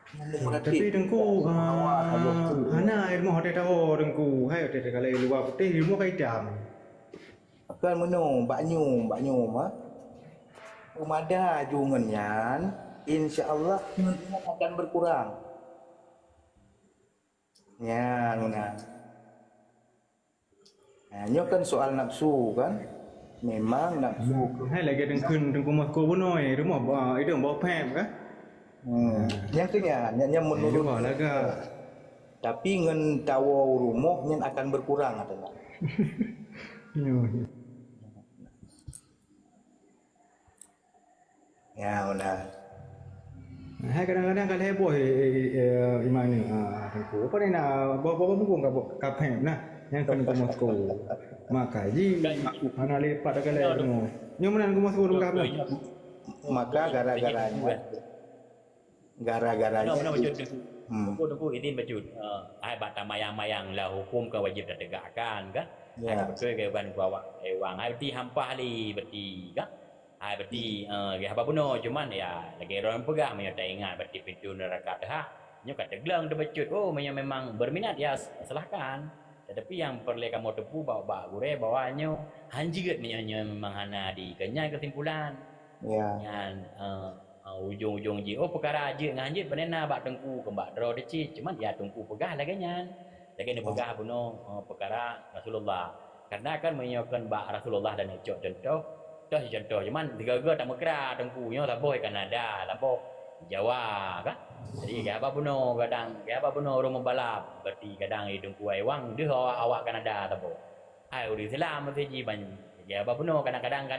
Speaker 7: Tapi dengku hana ilmu hotel tahu dengku hai hotel kalau luar putih ilmu kai dam.
Speaker 2: Akan menu baknyu mah. Umada jungenyan insyaallah akan berkurang. Ya, guna. Nah, nyo kan soal nafsu kan. Memang nafsu.
Speaker 7: Hai lagi dengku Moskow bunoi rumah itu bawa pem kan.
Speaker 2: Yang kenya menurut tapi ngen tawo rumah nyen akan berkurang katanya. Ya benar.
Speaker 7: Hai kadang-kadang kalau heboh imam ni tengku. Apa ni nak bawa punggung kap nah yang kami ke Moskow. Maka ji ana lepat kalau tengok. Nyo menan ke Moskow dong kap.
Speaker 2: Maka gara-garanya
Speaker 3: Mana wajib tengku ini bajut. Ai bat mayang-mayang lah hukum ke wajib ditegakkan kan. Ai betul ke ban bawa wang ai berarti hampah li berarti kan. Ai berarti apa pun cuman ya lagi orang pegang menyo tak ingat berarti pintu neraka dah. Nyo kata gelang dah bajut. Oh memang berminat ya silahkan. Tetapi yang perlu kamu tepu bawa gure bawanya hanjiget menyo memang hana di kenyai kesimpulan.
Speaker 2: Ya.
Speaker 3: Yang ujung-ujung je perkara je nganjit panena bak tengku kembak draw decit cuman ya tengku pegah lagi nyan lagi ni pegah puno perkara Rasulullah karena kan menyokan bak Rasulullah dan ecok contoh cuman tiga-tiga tak mekra tengku nyo laboh Kanada laboh Jawa kan jadi apa puno kadang apa puno rumah balap berarti kadang tengku ai wang dia awak Kanada laboh ai uri Islam mesti ji ban apa puno kadang-kadang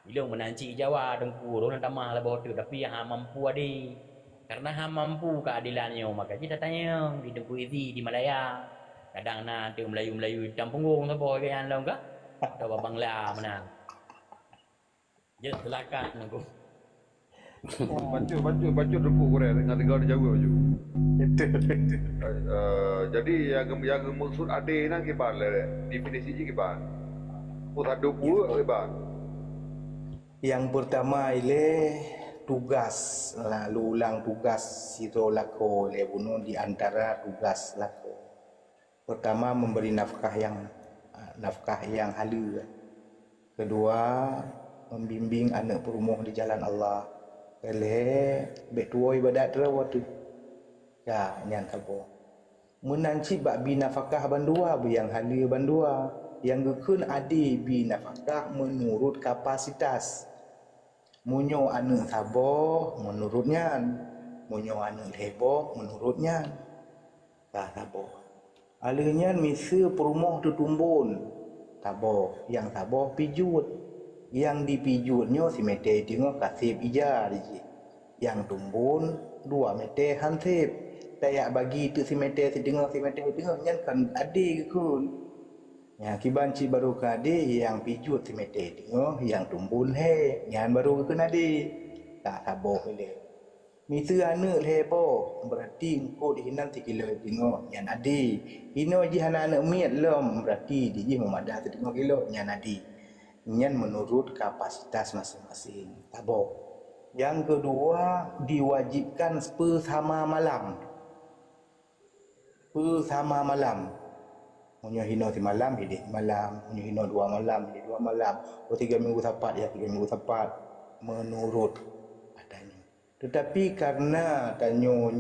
Speaker 3: ilung menanci Jawa tengku orang tamah lah bawa tu tapi yang mampu adi karena mampu keadilannya maka kita tanya di tengku Izi di Malaya kadang nanti Melayu hitam punggung tu bawa kayan lah enggak atau Bangla mana je silakan tengku
Speaker 8: baca rupuk korang dengan negara Jawa baju. Jadi yang maksud ade nang ke bal definisi je ke bal. Pusat dopu ke bal.
Speaker 2: Yang pertama ile tugas lalu ulang tugas siro lako le bunuh di antara tugas lako. Pertama memberi nafkah yang halu. Kedua membimbing anak perumuh di jalan Allah. Kele betua ibadat waktu. Ya nyan tabo. Menanci bak bi nafkah bandua yang halu bandua. Yang gekun adi bi nafkah menurut kapasitas. Munyo anu saboh menurutnya, munyo anu heboh menurutnya. Dah saboh. Alihnya misi perumah tu tumbun. Saboh, yang saboh pijut. Yang dipijutnya si mete tengok kasih ija je. Yang tumbun 2 mete hansip. Tayak bagi tu si mete tengok nyan kan adi gekun. Ya kibanci baru kade yang pijut si mete tengok yang tumbun he nyan baru kena de tak saboh le misi anak le po berarti engko dihinan 3 kilo tengok nyan ade ino ji hana anak miat lom berarti di ji memadah 3 kilo nyan ade nyan menurut kapasitas masing-masing saboh. Yang kedua diwajibkan bersama malam Munyo hino si malam, hidik malam. Munyo hino 2 malam, hidik 2 malam. 3 minggu sapat, ya 3 minggu sapat. Menurut adanya. Tetapi karena tanyo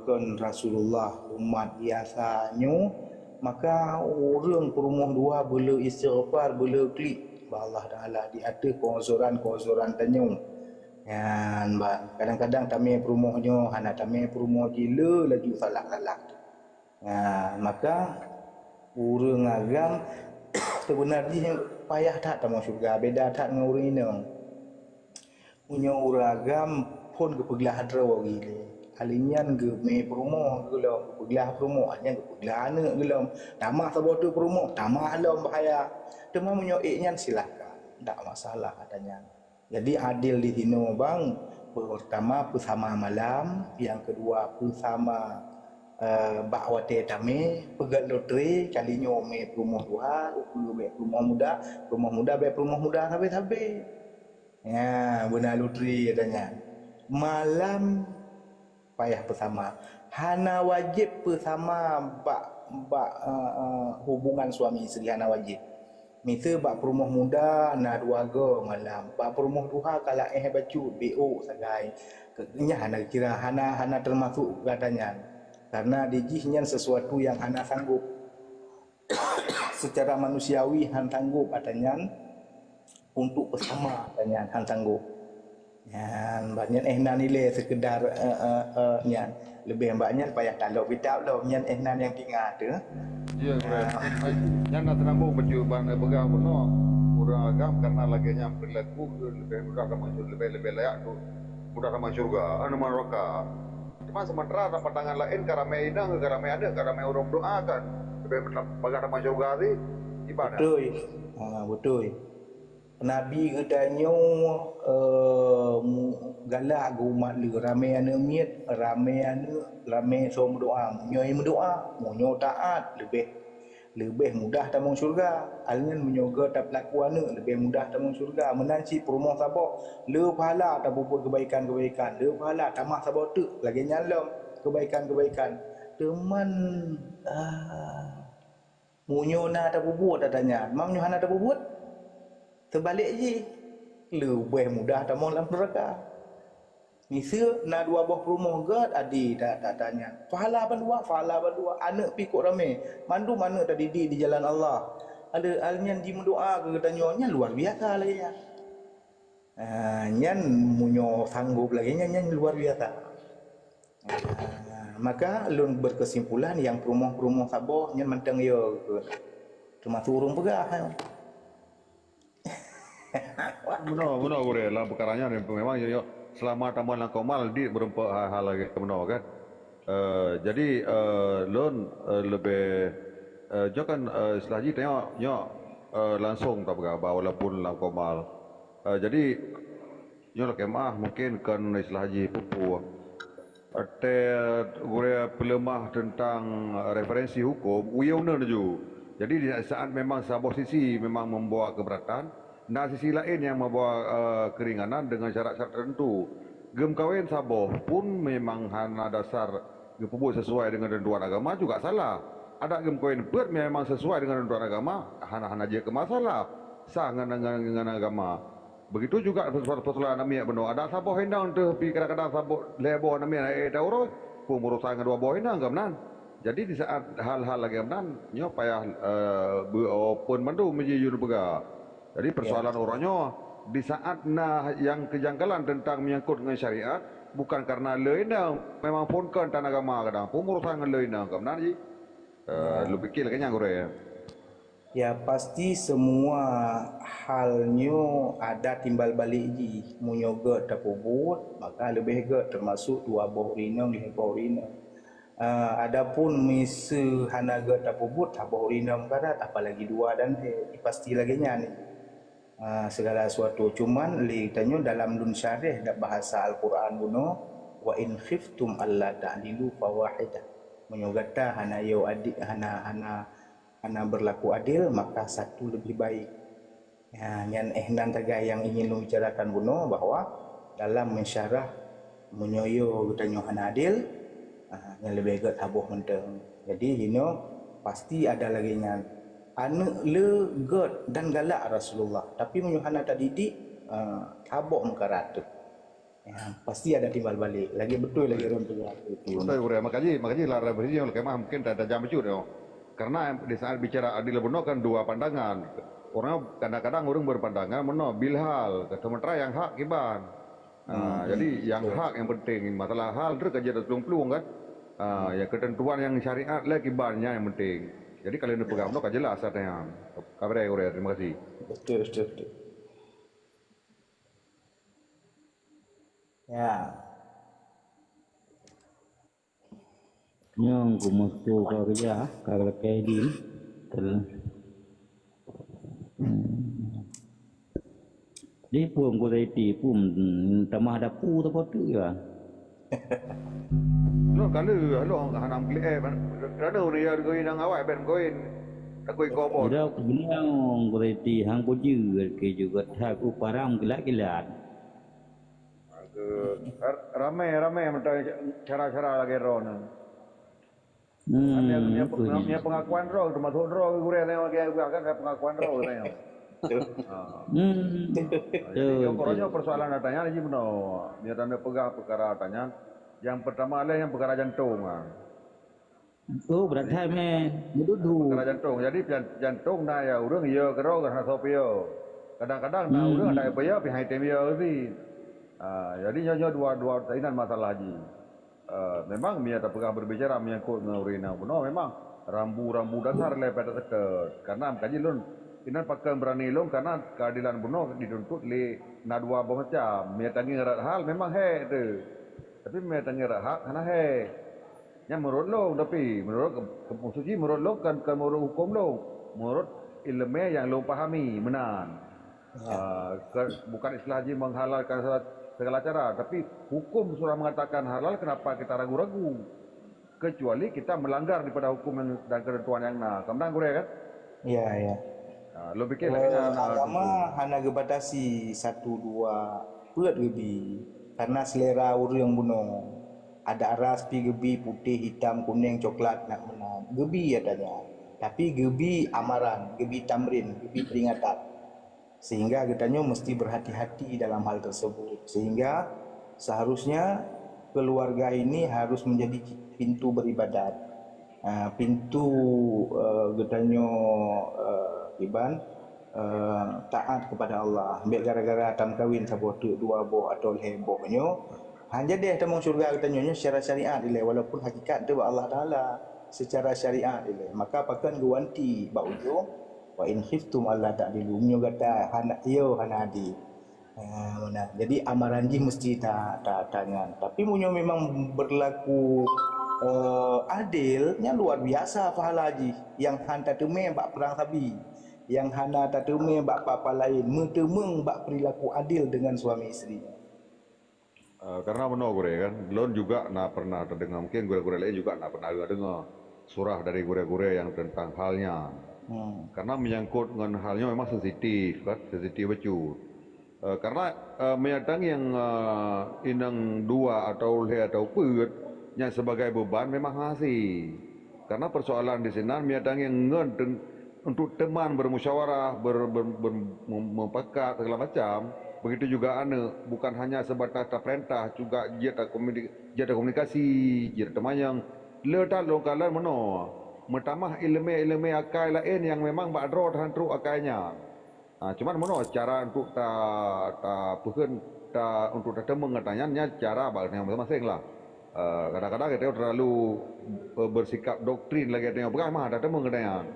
Speaker 2: kan Rasulullah umat biasanya, maka orang perumah 2 boleh istighfar, boleh klik. Allah Ta'ala di atas kozoran tanyo. Yan bang, kadang-kadang tamai perumahnya, anak tamai perumah gila lagi salah-salah. Maka urang agam sebenarnya payah tak tamu syurga beda tak dengan urang ini. Punya urang agam pun kepeglah draw gile. Alinyan ke me promo gelom kepeglah promo hanya kepeglah anak gelom. Tamah sabotu promo, tamah lom bahaya. Cuma punya iknyan silakan. Tak masalah katanya. Jadi adil di sini bang. Pertama bersama malam, yang kedua bersama bak wate tame pegat loteri kalinya me rumah 2 be rumah muda be rumah muda sampai ya benar loteri katanya malam payah bersama hana wajib bersama bak hubungan suami isteri hana wajib misal bak rumah muda na 2 go malam bak rumah 2 kalau bacu BO sagai nya hana kira hana termasuk katanya. Karena dijihnya sesuatu yang hana sanggup secara manusiawi han sanggup katanya untuk bersama katanya han sanggup yan banyak ehnan nilai sekedar yan lebih banyak payah kalau kita lo yan ehnan yang tinggal tu
Speaker 8: ya yang nak tenang baju ban pegang penuh orang agam karena lagi yang berlaku lebih mudah masuk lebih layak tu mudah sama syurga, anu neraka. Cuma sementara ada pandangan lain karame inang, karame ada, karame orang doa kan. Lebih bagai sama syurga sih ibadah.
Speaker 2: Betul. Betul. Nabi katanya galak ke umat lu ramai ane miat, ramai som doa, munyo doa, munyo taat lebih mudah tamung syurga. Alnya menyoga tak pelakuan lebih mudah tamung syurga. Menanci perumah sabok, le pahala tak buat kebaikan-kebaikan, le pahala tamah sabok tu lagi nyalam kebaikan-kebaikan. Teman munyo na tak buat tanya, mam nyo hana tak buat. Terbalik je, lebih mudah tak mau dalam neraka. Misal nak dua buah perumah gad adi tak tanya. Pahala berdua, anak pikuk ramai. Mandu mana tak didik di jalan Allah. Ada alnya di mendoa ke katanya luar biasa lagi ya. Nyan munyo sanggup lagi nyan luar biasa. Maka lun berkesimpulan yang perumah-perumah Sabah nyan manteng yo termasuk urung pegah.
Speaker 8: Benar gue lah perkaranya memang yo selama tamuan lang komal di berempat hal lagi benar kan. Jadi lon lebih jo kan selaji tengok langsung tak berapa walaupun lang komal. Jadi nyo kemah mungkin kan selaji pupu. Ada gue pelemah tentang referensi hukum uyaunan ju. Jadi di saat memang sebuah sisi memang membawa keberatan. Nah sisi lain yang membawa keringanan dengan syarat-syarat tertentu. Gem kawin saboh pun memang hana dasar gepubuk sesuai dengan tentuan agama juga salah. Ada gem kawin ber memang sesuai dengan tentuan agama, hana je ke masalah. Sah dengan agama. Begitu juga persoalan namanya benar. Ada saboh hendang tu, tapi kadang-kadang saboh lebo namanya dauro pun berusaha dengan dua boh hendang gamnan. Jadi di saat hal-hal lagi gamnan, nyo payah open mandu menjadi juru pegah. Jadi persoalan orangnya di saat yang kejanggalan tentang menyangkut dengan syariat bukan karena leina memang pun kan tanah agama kadang pun urusan dengan leina kamna ji lu pikir kayaknya gue ya.
Speaker 2: Ya pasti semua halnya ada timbal balik ji munyoga tapubut maka lebih ge termasuk dua boh rina di boh rina. Adapun misi hanaga tapubut boh rina karat apalagi dua dan pasti lagi nya segala sesuatu cuman li tanyo dalam dun syarih dak bahasa Al-Quran buno wa in khiftum alla ta'dilu fawahidah menyogata hana yo adik hana berlaku adil maka satu lebih baik. Yang ehnan taga yang ingin lu bicarakan buno bahwa dalam mensyarah menyoyo tanyo hana adil yang lebih get habuh menteng. Jadi hino pasti ada lagi nya anak le god dan galak Rasulullah tapi menyuhana tak didik haboh mekarat tu pasti ada timbal balik lagi betul lagi orang tu
Speaker 8: betul ure makanya lara bersih yang kemah mungkin tak ada jam baju deh karena di saat bicara adil benar kan dua pandangan orang kadang-kadang orang berpandangan benar bilhal sementara yang hak kiban jadi yang hak yang penting masalah hal terus kerja pelung-pelung kan ya ketentuan yang syariat lah kibannya yang penting. Jadi kalau ini pegang no jelas artinya. Kabar ya, terima kasih.
Speaker 2: Betul. Ya.
Speaker 4: Yang kumustu kerja kalau kayak di di pun ko ti pun tamah ada pu tu tu ya.
Speaker 8: Lo kalau hanam kli kerana ni ya kau yang awak ben kau tak kau kopo.
Speaker 4: Ida kebenar ko ti hang ko jur ke juga tak ku parang gila-gilaan.
Speaker 8: Ramai macam cara-cara lagi rona. Ada pengakuan roh termasuk roh gue yang kan pengakuan roh katanya. Yang koranya persoalan datanya ni benar. Dia tanda pegang perkara datanya. Yang pertama adalah yang perkara jantung.
Speaker 4: Oh berarti duduk.
Speaker 8: Perkara jantung. Jadi jantung na ya urang ya kerong karena sopio. Kadang-kadang na urang ada apa ya pihak temio sih. Jadi nyonya dua tainan masalah haji. Memang dia tak pegang berbicara menyangkut dengan urina benar. Memang rambu dasar lepet teket. Karena kaji lun. Inan pakai berani lun karena keadilan benar dituntut le na dua macam. Mia tangi ngerat hal memang he tu. Tapi mia tangi ngerat hal karena he. Nya menurut lo tapi menurut kampung suci menurut lo kan menurut hukum lo. Menurut ilmu yang lo pahami menan. Bukan istilah haji menghalalkan segala cara, tapi hukum sudah mengatakan halal, kenapa kita ragu-ragu? Kecuali kita melanggar daripada hukum dan ketentuan yang kemudian gue kan?
Speaker 2: Ya, ya.
Speaker 8: Lo pikir lagi
Speaker 2: agama hanya gebatasi 1 2 pulat gebi karena selera orang yang bunuh. Ada aras pi gebi putih, hitam, kuning, coklat nak menang. Gebi adanya. Tapi gebi amaran, gebi tamrin, gebi peringatan. Sehingga katanya mesti berhati-hati dalam hal tersebut. Sehingga seharusnya keluarga ini harus menjadi pintu beribadat. Pintu katanya iban taat kepada Allah. Ambil gara-gara tam kawin sabo tu dua bo atau leboknya hanya dia temung surga katanya secara syariat ile walaupun hakikat tu Allah Taala secara syariat ile. Maka pakan guanti ba ujung wa in khiftum alla ta'dilu nyo kata hana yo hanadi. Jadi amaran ji mesti tak tangan. Tapi munyo memang berlaku adilnya luar biasa pahala haji yang hantar teme bak perang sabi yang hana tak teme bak apa lain mentemeng bak perilaku adil dengan suami isteri.
Speaker 8: Karena benar gue kan, lon juga nak pernah terdengar, mungkin gure-gure lain juga nak pernah dengar surah dari gure-gure yang tentang halnya. Karena menyangkut dengan halnya memang sensitif kan, sensitif betul. Karena menyatang yang inang dua atau le atau put yang sebagai beban memang hasil. Karena persoalan di sini menyatang yang untuk teman bermusyawarah, mempakat segala macam. Begitu juga bukan hanya sebatas perintah, juga jata komunikasi, jata temayang. Letak lokalan mana? Mertamah ilmu akal lain yang memang bakdro hantu akalnya. Cuman mana cara untuk untuk temeng katanya cara yang masing-masing lah. Kadang-kadang kita terlalu bersikap doktrin lagi katanya. Bukan mah ada temeng katanya.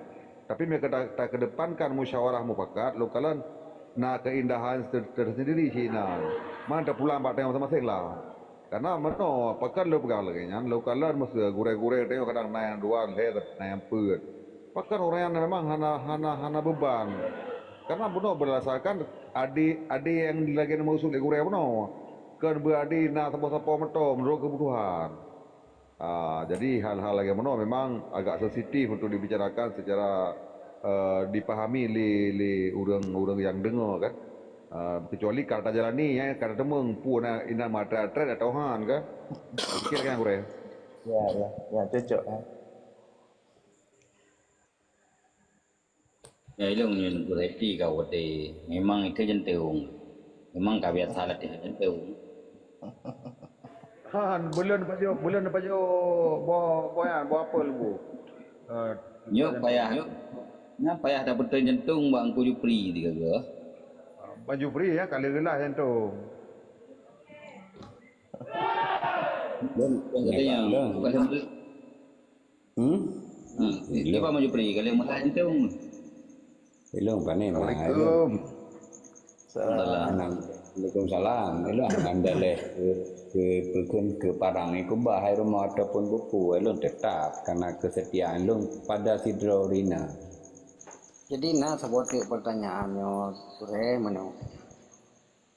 Speaker 8: Tapi mereka tak kedepankan musyawarah mufakat lokalan nak keindahan tersendiri Cina. Mana pulang pak tengok masing-masing lah. Karena mana pakan lo pegang lagi kan. Lokalan mesti gure-gure tengok kadang naik dua leher naik put. Pakan orang yang memang hana beban. Karena benar berdasarkan adik yang lagi nama usul gure benar. Kan beradik nak sapa-sapa meto menurut kebutuhan. Jadi hal-hal lagi benar memang agak sensitif untuk dibicarakan secara dipahami oleh orang yang dengar kan. Kecuali kata jalan ni kata temung pun ina mata trend atau han kan. Fikir kan gue.
Speaker 2: Ya cocok
Speaker 4: Ya ilung ni berarti kau de memang itu jenteung. Memang kau biasa lah dia jenteung.
Speaker 8: Han bulan apa apa lu.
Speaker 4: Nyok payah dah betul jentung bang ku jupri tiga ke.
Speaker 8: Baju free ya kali gelas jentung.
Speaker 4: Katanya kalau dia apa maju pri kalau malah jentung.
Speaker 1: Ilung panen lah. Waalaikumsalam. Ilung anda leh ke parang itu bahai rumah ataupun buku. Ilung tetap karena kesetiaan ilung pada sidrorina.
Speaker 6: Jadi sebuah pertanyaannya sore mana?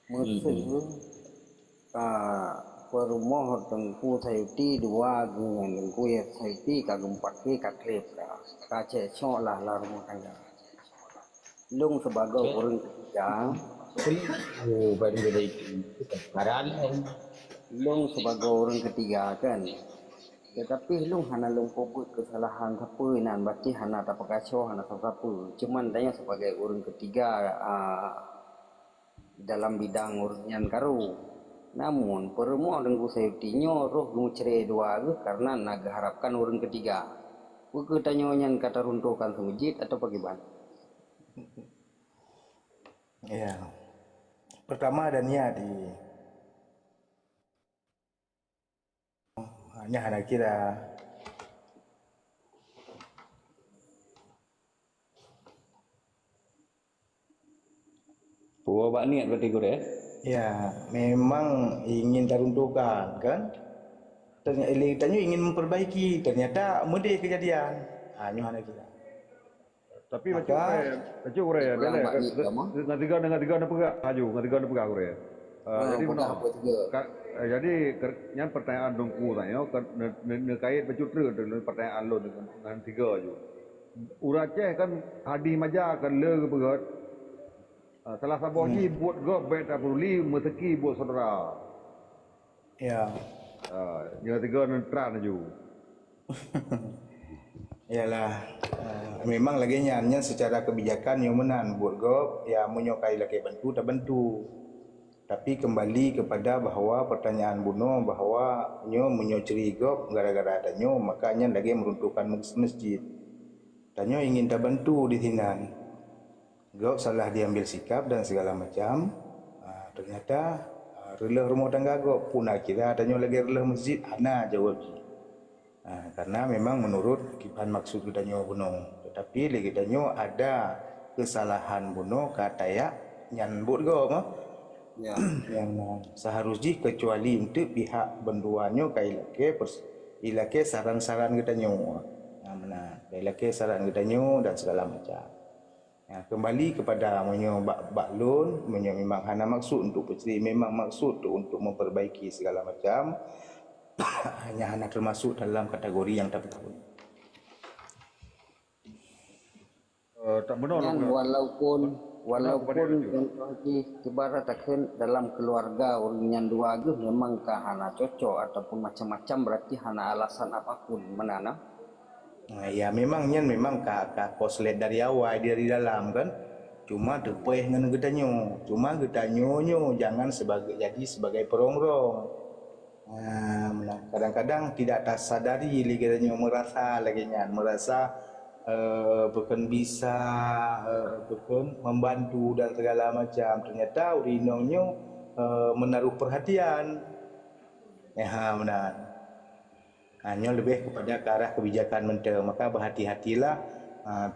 Speaker 6: Maksud perumah tengku sayuti dua dengan tengku ya sayuti kagum pakai kaklip kace cok lah rumah tangga. Lung sebagai orang ketiga.
Speaker 4: Baru beda itu.
Speaker 6: Lung sebagai orang ketiga kan. Tetapi lung hana lung fokus kesalahan siapa nan berarti hana tak pakacau hana siapa. Cuman tanya sebagai orang ketiga dalam bidang urusan karu. Namun perempuan dengan safety-nya roh cerai dua karena nak harapkan orang ketiga. Buku tanya yang kata runtuhkan semujit atau bagaimana?
Speaker 2: Ya. Pertama ada niat di hanya ada kira
Speaker 1: Puwa bak niat berarti gue
Speaker 2: Ya, memang ingin teruntukkan kan? Ternyata ingin memperbaiki, ternyata mudi kejadian. Nyo hana kita.
Speaker 8: Tapi macam
Speaker 2: Maka
Speaker 8: macam uraya
Speaker 6: Kurang
Speaker 8: bela
Speaker 6: maknit kamu.
Speaker 8: dengan tiga nak pegang haju dengan tiga nak pegang uraya. Jadi
Speaker 6: Pegang
Speaker 8: mana?
Speaker 6: apa tiga?
Speaker 8: Jadi yang pertanyaan dongku tanya kait bercutra dengan pertanyaan lo dengan tiga aja. Uraceh kan hadi maja kan le begat. Salah satu lagi buat go bet apuli meseki buat saudara.
Speaker 2: ya,
Speaker 8: Yang tiga nentran aja.
Speaker 2: ialah memang lagi nyanyi secara kebijakan yang menan buat gop ya menyokai lagi bantu tak bantu. Tapi kembali kepada bahawa pertanyaan buno bahawa nyo menyoceri gop gara-gara ada nyo makanya lagi meruntuhkan masjid. Tanyo ingin tak bantu di sinan. Gop salah diambil sikap dan segala macam. Ternyata relah rumah tangga gop pun kira tanyo lagi relah masjid ana jawab. Karena memang menurut kipan maksud kita nyo buno, tetapi lagi kita nyo ada kesalahan buno kata ya nyambut go mah
Speaker 6: Ya.
Speaker 2: yang seharusnya kecuali untuk pihak benduannya ilake saran-saran kita nyo. Mana ilake saran kita nyo dan segala macam. Kembali kepada menyo baklun menyo memang hana maksud untuk peceri, memang maksud untuk memperbaiki segala macam. Hanya hanya termasuk dalam kategori yang tak betul.
Speaker 8: Tak benar.
Speaker 6: Dan walaupun contoh lagi ibaratkan dalam keluarga orang dua ge memang hana cocok ataupun macam-macam berarti hana alasan apapun menanam.
Speaker 2: Ya memang koslet dari awal dari dalam kan. Cuma tepeh dengan getanyo. Cuma getanyo jangan sebagai perongrong. Kadang-kadang tidak tersadari lagi merasa bukan bisa bukan membantu dan segala macam. Ternyata urinongnya menaruh perhatian. Benar. Hanya lebih kepada ke arah kebijakan mental. Maka berhati-hatilah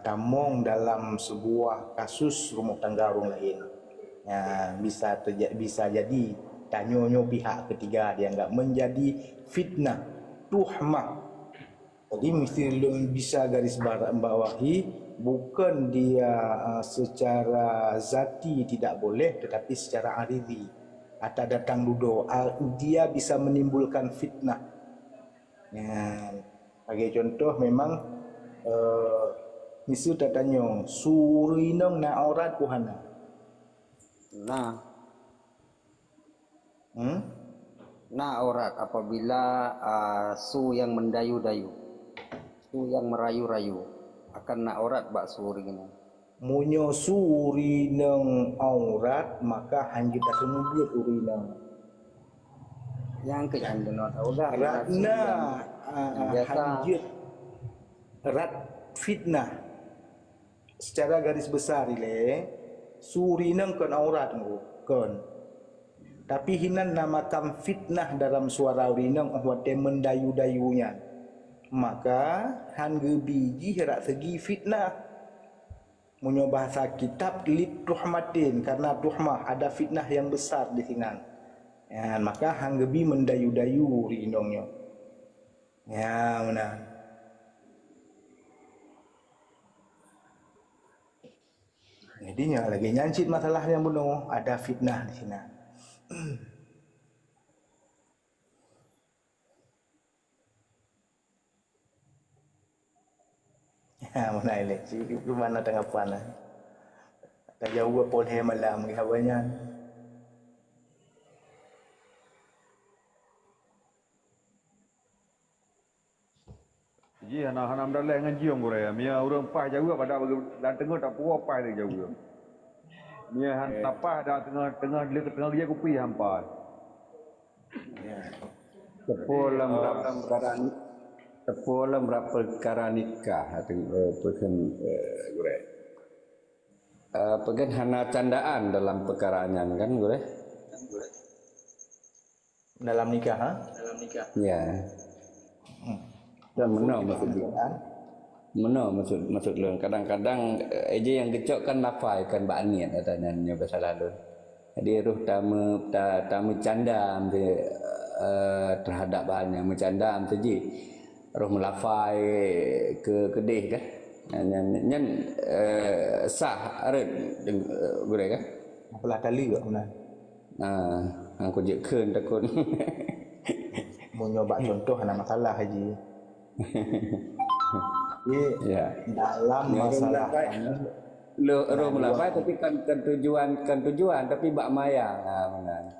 Speaker 2: tamong dalam sebuah kasus rumah tangga orang lain. Bisa jadi tanyonyo pihak ketiga dianggap menjadi fitnah, tuhmah. Jadi mesti bisa garis bawahi bukan dia secara zati tidak boleh tetapi secara aridi atau datang dudo dia bisa menimbulkan fitnah. Sebagai contoh memang misu tatanyong surinong na aurat kuhana.
Speaker 6: Nah aurat apabila su yang mendayu-dayu, su yang merayu-rayu akan na aurat bak suri gini.
Speaker 2: Munyo suri nang aurat maka hanjut asumubut urinang.
Speaker 6: Yang kecanduan aurat.
Speaker 2: Ratna hanjut rat fitnah. Secara garis besar ile suri nang kan aurat kan. Tapi hinan namakan fitnah dalam suara urinang ahwate mendayu-dayunya. Maka hangge biji herak segi fitnah. Munyo bahasa kitab lit tuhmatin karena tuhmah ada fitnah yang besar di sini. Maka hangge bi mendayu-dayu urinongnya. Benar. Jadinya lagi nyancit masalah yang bunuh ada fitnah di sini. Mana ini? Di mana tengah puan? Tak jauh pun malam kawannya.
Speaker 8: Ji anak-anak dalam dengan jiong goreng. Mia orang pas jauh pada dan tengah tak puas pas dia jauh. Mia han tapah dah tengah dia kopi hampa.
Speaker 1: Tepolam perkara nikah atau goreng. Pegan hana candaan dalam perkaranya kan goreng.
Speaker 2: Dalam nikah,
Speaker 1: Ya. Dan maksud lu kadang-kadang aja yang gecok kan lafai kan bak niat katanya bahasa lalu. Jadi ruh tamu candam terhadap bahannya mencandam saja. Roh melafai ke kedih kan. Nyan sah arit boleh kan?
Speaker 2: Apalah tali ke mana?
Speaker 1: Aku je keun takut.
Speaker 2: Mau nyoba contoh anak masalah haji. Jadi
Speaker 1: Ya.
Speaker 2: dalam masalah
Speaker 1: Roh melafai tapi kan tujuan tapi bak mayang. Mana.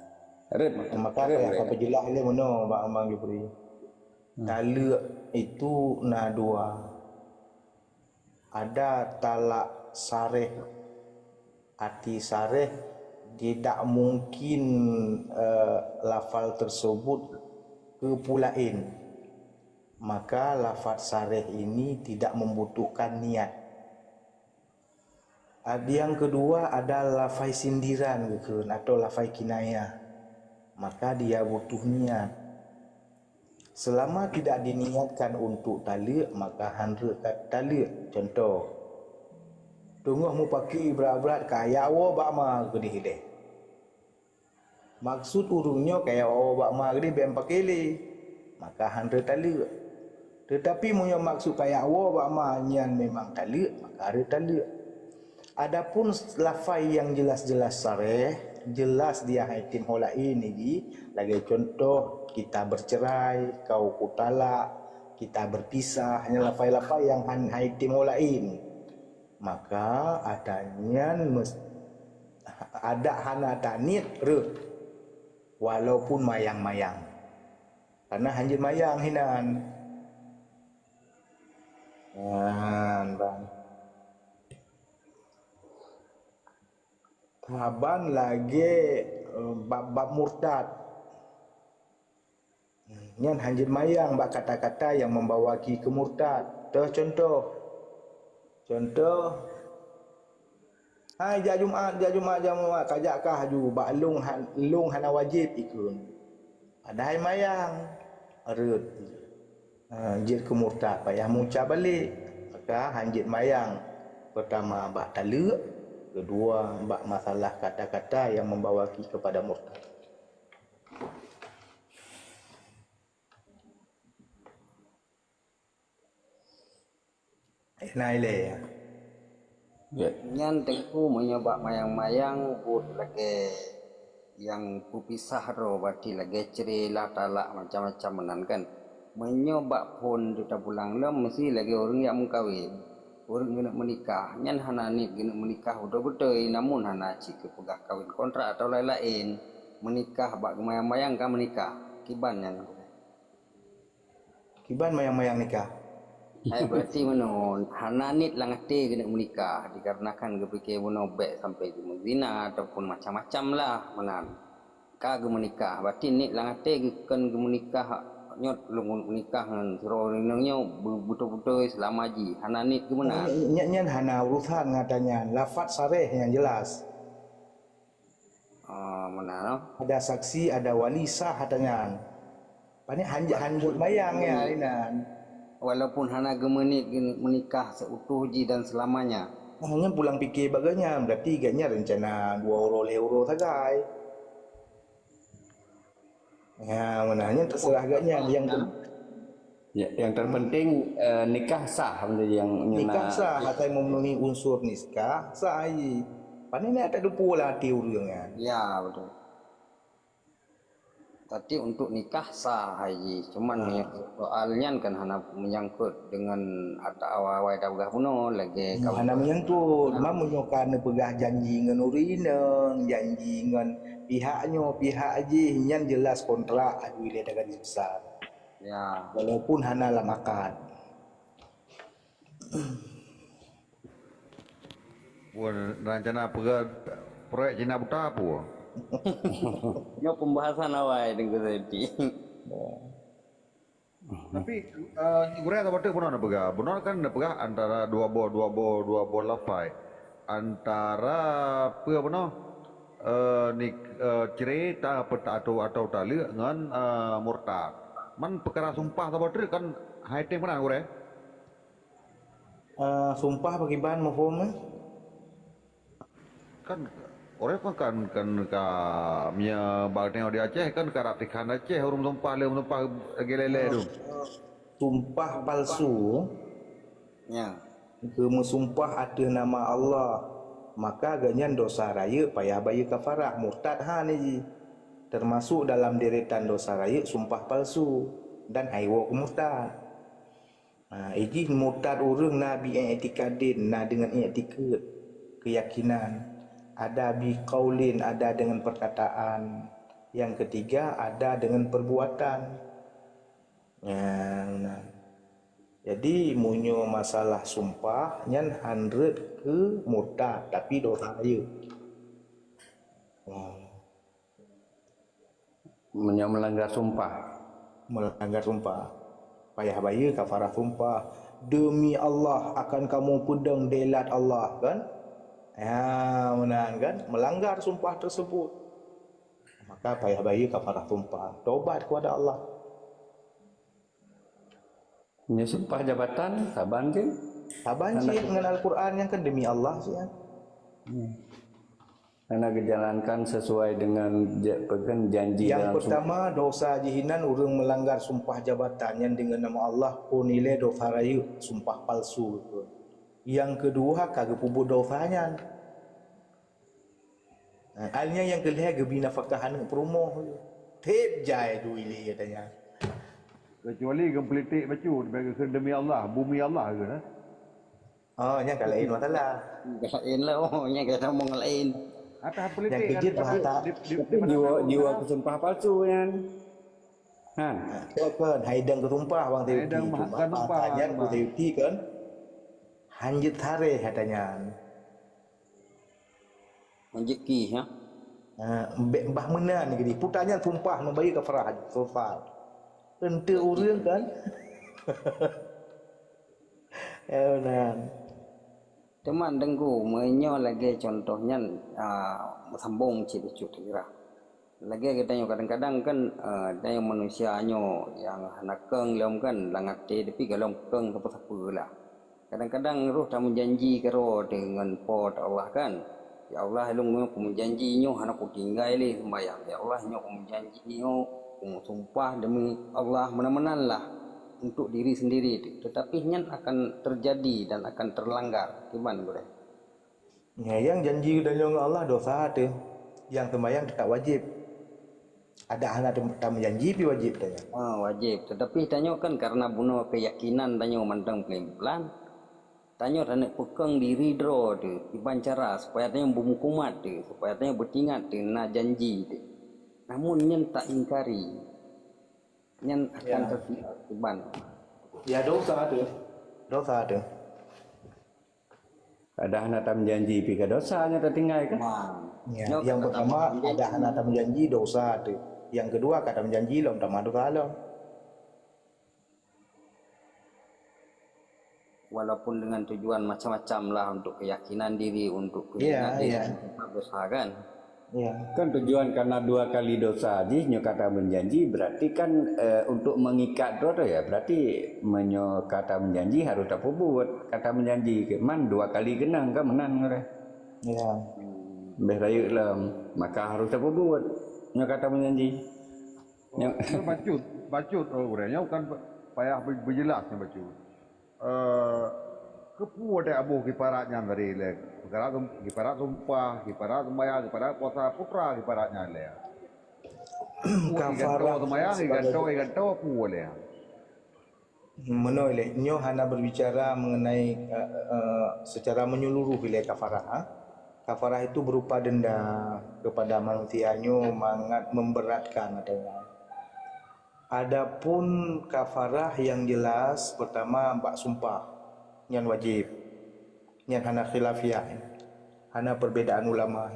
Speaker 1: Arit
Speaker 2: maka apa jelas dia mana abang Jupri. Tala itu na dua. Ada talak sareh, arti sareh tidak mungkin lafal tersebut kepulain. Maka lafaz sareh ini tidak membutuhkan niat. Yang kedua ada lafai sindiran gitu, atau lafai kinayah. Maka dia butuh niat. Selama tidak diniatkan untuk tali, maka handra tali. Contoh, tunggu mu pakai berat-berat kaya awo bakma gede deh. Maksud urungnya kaya awo bakma gede bem pakai le, maka handra tali. Tetapi mu yang maksud kaya awo bakma nyan memang tali, maka ada tali. Adapun lafai yang jelas-jelas sareh, jelas dia haitim hola ini lagi contoh kita bercerai, kau kutala, kita berpisah, hanya lafai-lafai yang haitim hola ini. Maka adanya ada hana tanit re walaupun mayang-mayang. Karena hanjir mayang hinan. Bang. Taban lagi bab murtad. Nyan hanjir mayang bak kata-kata yang membawa ki ke murtad. Contoh. Hai jak Jumaat kajakkah ju bak lung hana wajib ikun. Padahal mayang arut. Jid ke murtad payah muca balik. Maka hanjir mayang. Pertama bak talak, kedua bak masalah kata-kata yang membawa ki kepada murtad. Naile ya.
Speaker 6: Nyan tengku menyoba mayang-mayang buat lagi yang pupisah ro berarti lagi cerita talak macam-macam menan kan. Menyoba pun kita pulang lem mesti lagi orang yang mengkawin. Orang kena menikah. Nyan hana ni kena menikah betul-betul namun hana cik pegah kawin kontrak atau lain-lain. Menikah bak mayang-mayang kan menikah. Kiban nyan.
Speaker 2: Kiban mayang-mayang nikah.
Speaker 6: Berarti mana hananit langate kena menikah dikarenakan kepikir mana baik sampai ke zina ataupun macam-macam lah menan kagak menikah berarti nit langate kan menikah nyot lungun menikah dengan siro rinangnya betul-betul selama ji hananit ke mana
Speaker 2: nyan hana urusan ngatanya lafaz sareh yang jelas
Speaker 6: mana
Speaker 2: ada saksi ada wali sah katanya pani hanjut mayang ya inan.
Speaker 6: Walaupun hana gemenit menikah seutuh ji dan selamanya.
Speaker 2: Hanya pulang fikir baganya berarti gaknya rencana 2 euro sagai. Ya, mananya terserah gaknya
Speaker 1: yang terpenting nikah sah menjadi yang
Speaker 2: nikah sah atau memenuhi unsur nikah sah. Pani ni ada dupu lah hati urangnya.
Speaker 6: Ya, betul. Tapi untuk nikah sah haji cuman soalnya kan hana menyangkut dengan ada awal-awal dah puno lagi
Speaker 2: kau hana menyangkut mamunyo kana pegah janji ngan urineng janji ngan pihak haji nyan jelas kontrak adu ile daga besar
Speaker 6: ya
Speaker 2: walaupun hana lah makan
Speaker 8: rencana proyek Cina Buta apa?
Speaker 6: Nyo pembahasan awal dengan tadi.
Speaker 8: Tapi gue ada waktu benar pega. Benar kan pega antara dua bo lafai. Antara apa benar cerita atau tali dengan murtad. Man perkara sumpah sahabat kan haiting benar gue.
Speaker 2: Sumpah bagi bahan mafhum
Speaker 8: Kan orang pun kan ka mia bagnya di Aceh kan karatikan Aceh orang tumpah gelele tu.
Speaker 2: Sumpah palsu,
Speaker 6: Ya.
Speaker 2: ke mensumpah ada nama Allah, maka ganyan dosa raya payah bayar kafarah. Murtad ni ji. Termasuk dalam deretan dosa raya sumpah palsu dan haiwa ke murtad. Ini murtad orang nabi yang etikadin, dengan etikad keyakinan. Ada bi qaulin, ada dengan perkataan. Yang ketiga ada dengan perbuatan. Jadi munyo masalah sumpah nyan 100 ke murtad tapi dosa raya.
Speaker 1: Melanggar sumpah.
Speaker 2: Melanggar sumpah. Payah bayar kafarah sumpah. Demi Allah akan kamu pedang delat Allah, kan? Menang kan? Melanggar sumpah tersebut. Maka payah bayar kafarah sumpah. Tobat kepada Allah.
Speaker 1: Ini sumpah jabatan, saban je.
Speaker 2: Saban je dengan Al-Quran yang kan demi Allah sih.
Speaker 1: Karena dijalankan sesuai dengan janji
Speaker 2: Yang
Speaker 1: dalam
Speaker 2: pertama dosa jihinan orang melanggar sumpah jabatan yang dengan nama Allah pun nilai dosa raya sumpah palsu. Yang kedua kagak pubut dosanya. Halnya yang kelihatan gebina fakahan perumoh. Tep jai duili katanya.
Speaker 8: Kecuali gempelitik bacu demi Allah, bumi Allah ke nah.
Speaker 2: Nya kalau lain masalah.
Speaker 6: Lain lah, nya kita mau ngelain.
Speaker 8: Atas
Speaker 2: Yang
Speaker 8: politik
Speaker 2: kejut bahasa.
Speaker 1: tapi jiwa kesumpah palsu kan.
Speaker 2: Kan haidang ketumpah bang Teuti.
Speaker 8: Haidang ketumpah.
Speaker 2: Tanya ku Teuti kan. Hanjit hare katanya.
Speaker 6: Rezeki ya.
Speaker 2: Mbah menan gini. Putanya tumpah membayar kafarah sofal. Ente urang kan. Benar.
Speaker 6: Teman dengku menyo lagi contohnya sambung ciri kira. Lagi kita nyo kadang-kadang kan ada yang manusia nyo yang anak keng lom kan langat te tapi galom keng apa lah. Kadang-kadang roh tak menjanji karo dengan pot Allah kan. Ya Allah lu aku menjanji nyo anak ku tinggal li sembayang. Ya Allah nyo aku menjanji nyo aku sumpah demi Allah menan-menan lah untuk diri sendiri, tetapi nyan akan terjadi dan akan terlanggar. Gimana boleh?
Speaker 2: Ya, yang janji dengan Allah dosa tu. Yang sembahyang tak wajib. Ada anak tak menjanji pi wajib tanya.
Speaker 6: Wajib. Tetapi tanya kan karena bunuh keyakinan tanya mandang pelan. Tanya tanya pekeng diri dro tu. Iban cara supaya tanya bermukumat tu, supaya tanya bertingat tu nak janji tu. Namun nyan tak ingkari. Yang akan tertiban.
Speaker 2: Ya dosa tu. Dosa tu.
Speaker 1: Ada anak tak menjanji pi dosanya tertinggal kan.
Speaker 2: Ya, yang pertama ada anak tak menjanji dosa tu. Yang kedua kata menjanji lom tak madu salam.
Speaker 6: Walaupun dengan tujuan macam-macam lah untuk keyakinan diri, untuk keyakinan diri, dosa kan.
Speaker 2: Ya.
Speaker 1: Kan tujuan karena 2 kali dosa aja nyo kata menjanji berarti kan untuk mengikat doa ya berarti menyo kata menjanji harus tak buat kata menjanji man 2 kali genang kan menang orang.
Speaker 2: Ya.
Speaker 1: Beh raya lah maka harus tak buat nyo kata menjanji. Nyo
Speaker 8: Bacut orangnya bukan payah berjelasnya bacut. Kepu ada abu kiparatnya dari kiparat sumpah, kiparat sembahyang, kiparat puasa putra kiparatnya le.
Speaker 2: Kafarah
Speaker 8: sembahyang, gantau apu le.
Speaker 2: Menoleh nyo hana berbicara mengenai secara menyeluruh bila kafarah. Kafarah itu berupa denda kepada manusia nyo mangat memberatkan adanya. Adapun kafarah yang jelas pertama bak sumpah yang wajib. Yang hana khilafiyah. Hana perbedaan ulama.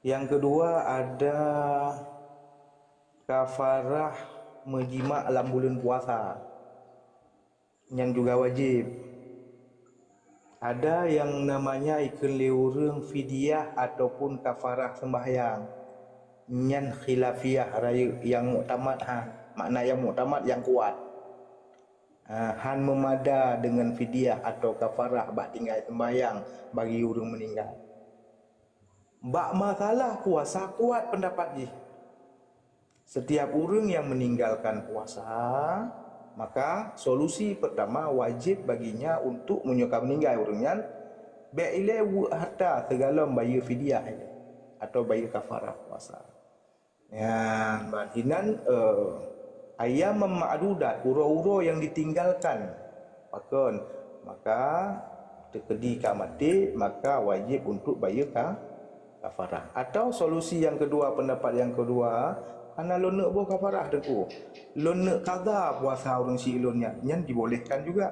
Speaker 2: Yang kedua ada kafarah menjima dalam bulan puasa. Yang juga wajib. Ada yang namanya ikun liurung fidyah ataupun kafarah sembahyang. Yang khilafiyah raya yang muktamad makna yang muktamad yang kuat. Han memada dengan fidyah atau kafarah bak tinggal sembahyang bagi orang meninggal. Bak masalah puasa kuat pendapat ji. Setiap orang yang meninggalkan puasa, maka solusi pertama wajib baginya untuk menyokap meninggal orangnya beile harta segala bayar fidyah ini atau bayar kafarah puasa. Ya, bahinan ayam ma'dudat, uro-uro yang ditinggalkan. Maka terkedi mati, maka wajib untuk bayar kafarah. Atau solusi yang kedua, pendapat yang kedua, ana lo nak buat kafarah deku. Lo nak qada puasa orang si ilonnya, yang dibolehkan juga.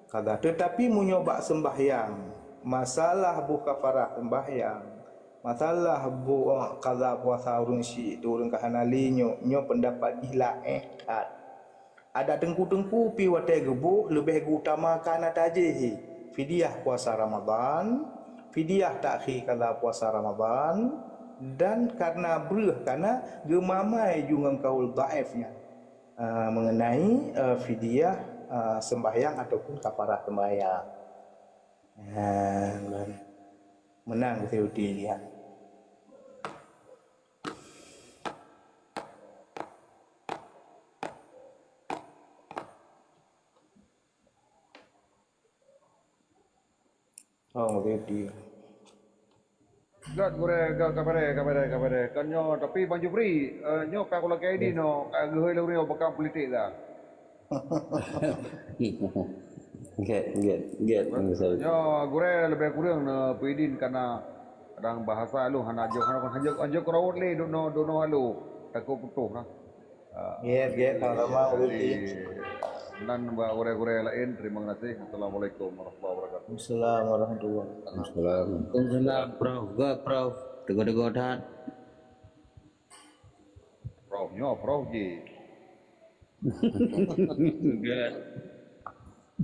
Speaker 2: Qada, tetapi menyoba sembahyang, masalah bu kafarah sembahyang, masalah bu qada puasa orang si orang kahanali nyo pendapat ihla ada tengku-tengku pi watai gebuh lebih utamakan ataje fidyah puasa Ramadan, fidyah takhir qada puasa Ramadan, dan karena gemamai jungang kaul dhaifnya mengenai fidyah sembahyang ataupun kafarah sembahyang. Menang teori dia. Oh, teori.
Speaker 8: Gat gure kapare kan nyo tapi Bang Jupri nyo ka kula kai di no ka gehoi lu rio bakal politik dah.
Speaker 1: Get
Speaker 8: Nyo gure lebih kurang na pidin karena kadang bahasa lu hana anjo krawut le dono halu takut putuh nah.
Speaker 2: Get sama
Speaker 8: Jadi, dan mbak gure lain terima kasih. Assalamualaikum warahmatullahi wabarakatuh.
Speaker 2: Assalamualaikum warahmatullahi wabarakatuh.
Speaker 4: Waalaikumsalam, Prof. Gak, Prof. Tengok-tengok dah.
Speaker 8: Prof ji.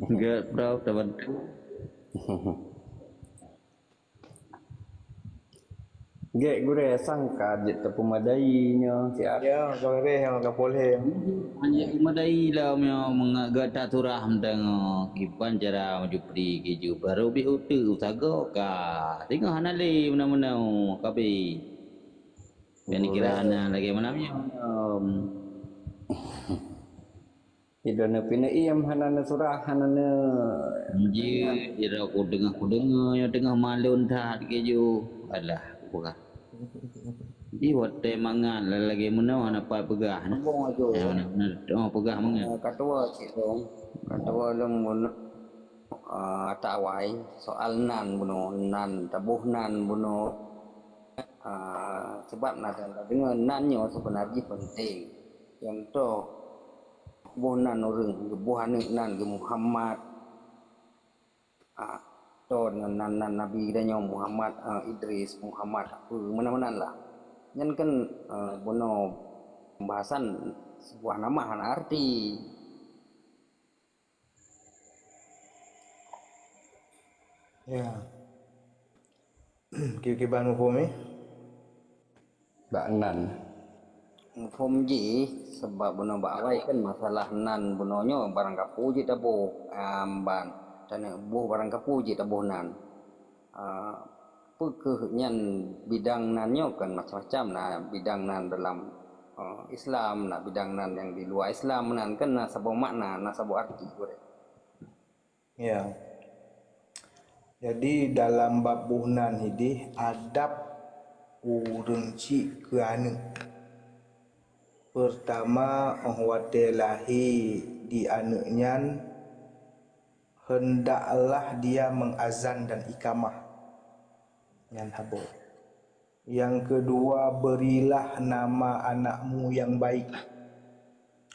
Speaker 4: Gak, Prof. Teman.
Speaker 1: Gek gure sangka jet pemadainya siap.
Speaker 2: Ya, kau yang tak boleh.
Speaker 4: Hanya madai lah mengagat turah tengok iban cara Jupri keju baru bi utu usago ka. Tengok hanale mana-mana kabe. Bani kira hana lagi mana-mana.
Speaker 1: Idona pina iam hanana surah hanana
Speaker 4: Ji ira aku dengar yang tengah malun tak keju. Alah, bukan. Di wate mangan lagi mana apa pegah.
Speaker 6: Bong aja.
Speaker 4: Oh pegah mangan.
Speaker 6: Katua long mun tawai soal nan buno nan tabuh nan buno sebab nada dengan nannya sebenarnya penting. Contoh buhan orang buhan nan ke Muhammad to dengan nan Nabi dan Muhammad Idris Muhammad mana-mana lah. Yang kan buno pembahasan sebuah nama han arti.
Speaker 2: Ya. Kiban hukum
Speaker 1: Mbak Nan.
Speaker 6: Mufum ji sebab buno bawai kan masalah nan bunonyo barang kapuji tabo amban dan buh barang kapuji tabo nan. Pekehnya bidang nanyo kan macam-macam nah bidang nan dalam Islam nah bidang nan yang di luar Islam nan kan nah sebuah makna nah sebuah arti gue.
Speaker 2: Ya. Jadi dalam bab buhnan ini adab urang cik ke anu. Pertama wate lahi di anaknya hendaklah dia mengazan dan ikamah yang habo. Yang kedua, berilah nama anakmu yang baik.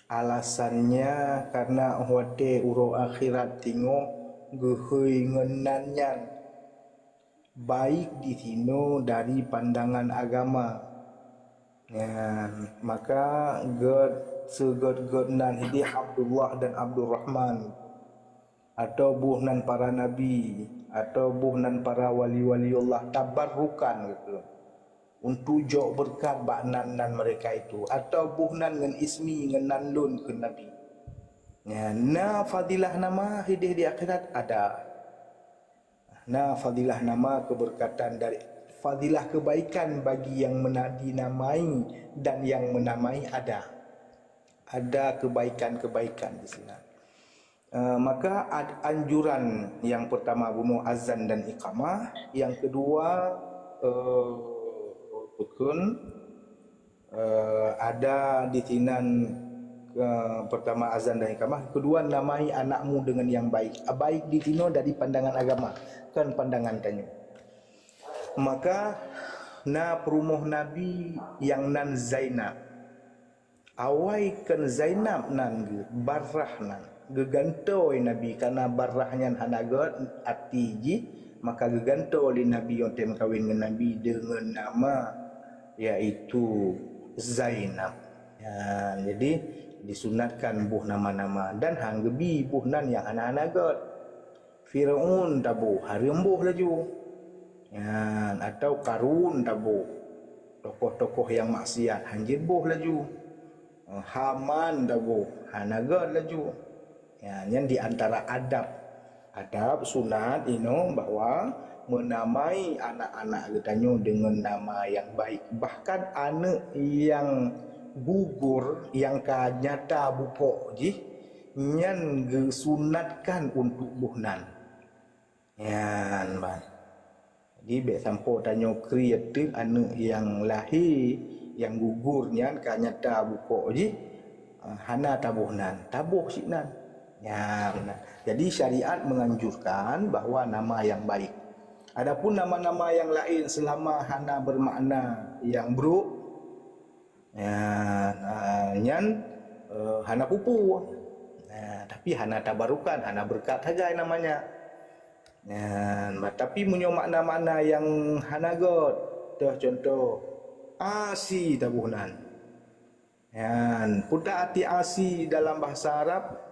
Speaker 2: Alasannya karena wate uro akhirat tengok gehoi ngenannya baik di sino dari pandangan agama. Ya, maka segod nan hidi Abdullah dan Abdurrahman atau buhnan para nabi atau buhnan para wali-waliullah tabarrukan gitu untuk jauh berkat baknan mereka itu atau buhnan dengan ismi dengan lun ke nabi. Ya, na fadilah nama hidih di akhirat ada. Na fadilah nama keberkatan dari fadilah kebaikan bagi yang dinamai dan yang menamai ada kebaikan-kebaikan di sini. Maka anjuran yang pertama bunuh azan dan iqamah, yang kedua ada di tinan pertama azan dan iqamah, kedua namai anakmu dengan yang baik. Baik di tino dari pandangan agama, kan pandangan tanya. Maka na perumuh Nabi yang nan Zainab, awai kan Zainab nan barrah nan gegantoi Nabi karena barrahnya hanagot atiji, maka gegantoi oleh Nabi yang tem kawin dengan Nabi dengan nama yaitu Zainab. Ya, jadi disunatkan buh nama-nama dan hanggebi buh nan yang anak-anak god. Firaun tabu hari embuh laju. Ya, atau Karun tabu. Tokoh-tokoh yang maksiat hanjir buh laju. Haman tabu hanagod laju. Ya, yang di antara adab sunat ino bahwa menamai anak-anak getanyo dengan nama yang baik. Bahkan anak yang gugur yang nyata buko ji nyan gesunatkan untuk buhnan. Ya, bang. Jadi be sampo tanyo kreatif anak yang lahir yang gugurnya nyata buko ji hana tabuhnan, tabuh siknan. Ya, benar. Jadi syariat menganjurkan bahwa nama yang baik. Adapun nama-nama yang lain selama hana bermakna yang buruk, ya, hana pupu, tapi hana tabarukan, hana berkat saja namanya. Ya, tapi punya makna-makna yang hana god, contoh asi tabuhnan. Ya, puta ati asi dalam bahasa Arab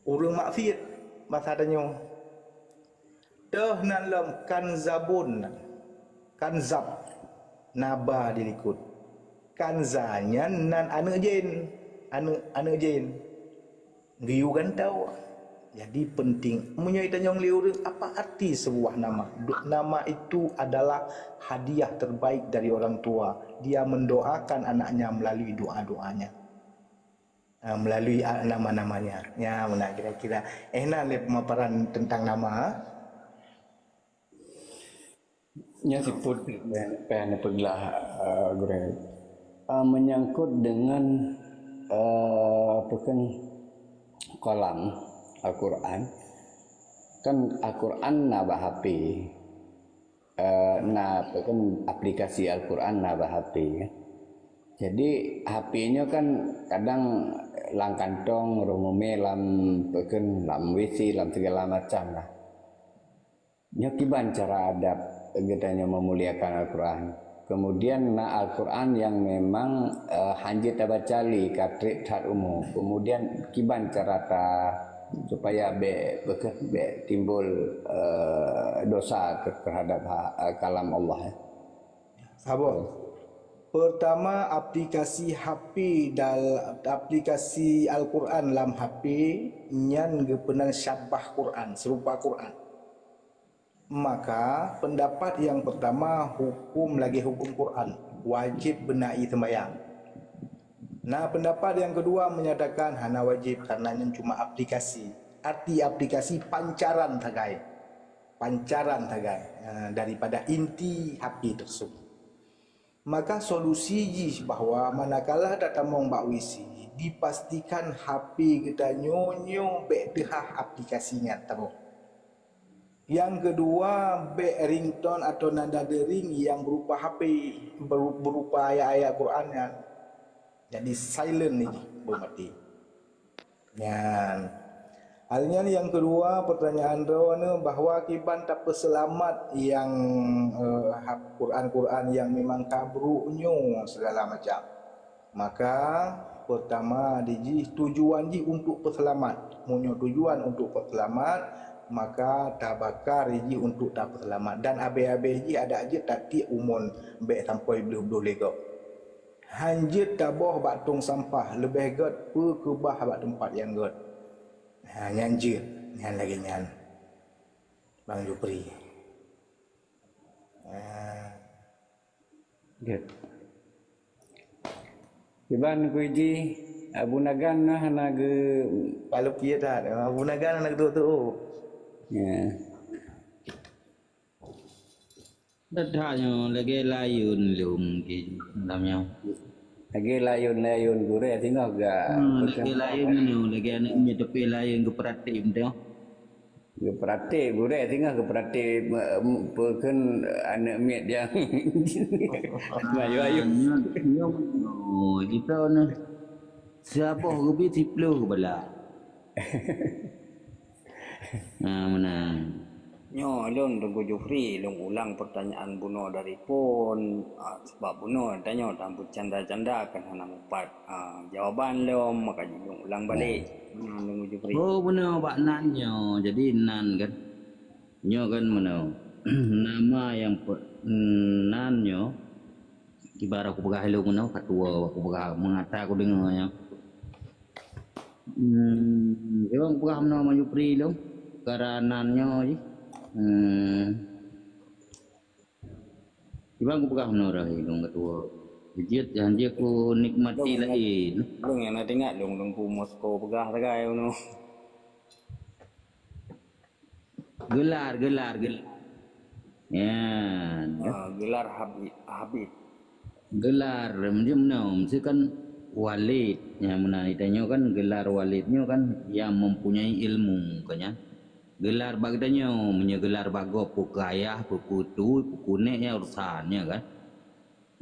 Speaker 2: urang maksiat bahasa danyo. Dah nan lam kanzabun, kanzab naba dilikut. Kanzanya nan anu jin, anu jin. Giu gantau. Jadi penting menyai tanyong liur apa arti sebuah nama. Nama itu adalah hadiah terbaik dari orang tua. Dia mendoakan anaknya melalui doa-doanya. Melalui nama-namanya. Ya, mana kira-kira nak le pemaparan tentang nama.
Speaker 1: Ya siput pen pegelah Greg. Menyangkut dengan bukan kolam Al-Quran. Kan Al-Quran nabah HP. Bukan aplikasi Al-Quran nabah HP kan. Jadi HP-nya kan kadang lang kantong, rumume lam beken lam WC, lam segala macam lah. Nyokiban cara adab getanya memuliakan Al-Quran. Kemudian Al-Quran yang memang hanjit tabacali katrik tat umum. Kemudian kiban cara ta supaya be timbul dosa terhadap kalam Allah.
Speaker 2: Sabar. Pertama, aplikasi HP aplikasi Al-Quran dalam HP nyan gepenan syabah Quran, serupa Quran. Maka pendapat yang pertama hukum Quran, wajib benai sembahyang. Nah, pendapat yang kedua menyatakan hana wajib karena cuma aplikasi. Arti aplikasi pancaran tagai. Daripada inti HP tersebut. Maka solusi bahwa manakala datang mbak wisi dipastikan HP kita nyonyo be dehah aplikasinya tahu. Yang kedua be ringtone atau nada dering yang berupa HP berupa ayat-ayat Qurannya. Jadi silent nih bermati. Halnya yang kedua pertanyaan Rawana bahwa kiban tak peselamat yang Quran yang memang kabruknya segala macam. Maka pertama tujuan untuk peselamat. Munyo tujuan untuk peselamat maka tabakar untuk tak peselamat. Dan abe-abe ada aja tati umon be sampai belum lego. Hanjit taboh batung sampah lebih god kebah bak tempat yang god. Nyanjir, nyan lagi nyan. Bang Jupri.
Speaker 1: Good. Iban kuiji Abu Nagan nah naga
Speaker 2: Kalau kia dah, Abu Nagan anak tu.
Speaker 1: ya.
Speaker 4: Dadanya lagi layun lum ke dalamnya.
Speaker 1: Lagi layun-layun gure tengok ga
Speaker 4: Lagi layun ni lagi anaknya tepi layun ke peratim tengok.
Speaker 1: ke pratik gure tengok ke pratik pekan anak miat yang ayu-ayu.
Speaker 4: Oh, kita ni siapa rubi tiplu bala. Mana?
Speaker 6: Nyo lon Tengku Jufri long ulang pertanyaan Buno dari pun sebab Buno tanya rambut canda-canda kan hana empat jawaban lom maka long ulang balik Tengku Jufri.
Speaker 4: Oh benar Pak Nanyo. Jadi Nan kan. Nyo kan mana? Nama yang Nanyo ibarat aku pegah hello mana katua aku pegah mengata aku dengarnya. Emang pegah nama Jupri lo karena Nanyo je. Ibang aku pegah mana dah dong ketua. Jijit janji aku nikmati lagi.
Speaker 6: Long yang nak tengok long Tengku Moskow pegah sagai Buno.
Speaker 4: Gelar. Ya.
Speaker 6: Gelar Habib.
Speaker 4: Gelar macam mana? Mesti kan walid. Yang mana ditanya kan gelar walidnya kan yang mempunyai ilmu kan ya. Gelar bagdanya punya gelar bago puku ayah, puku tu, puku neknya urusannya kan.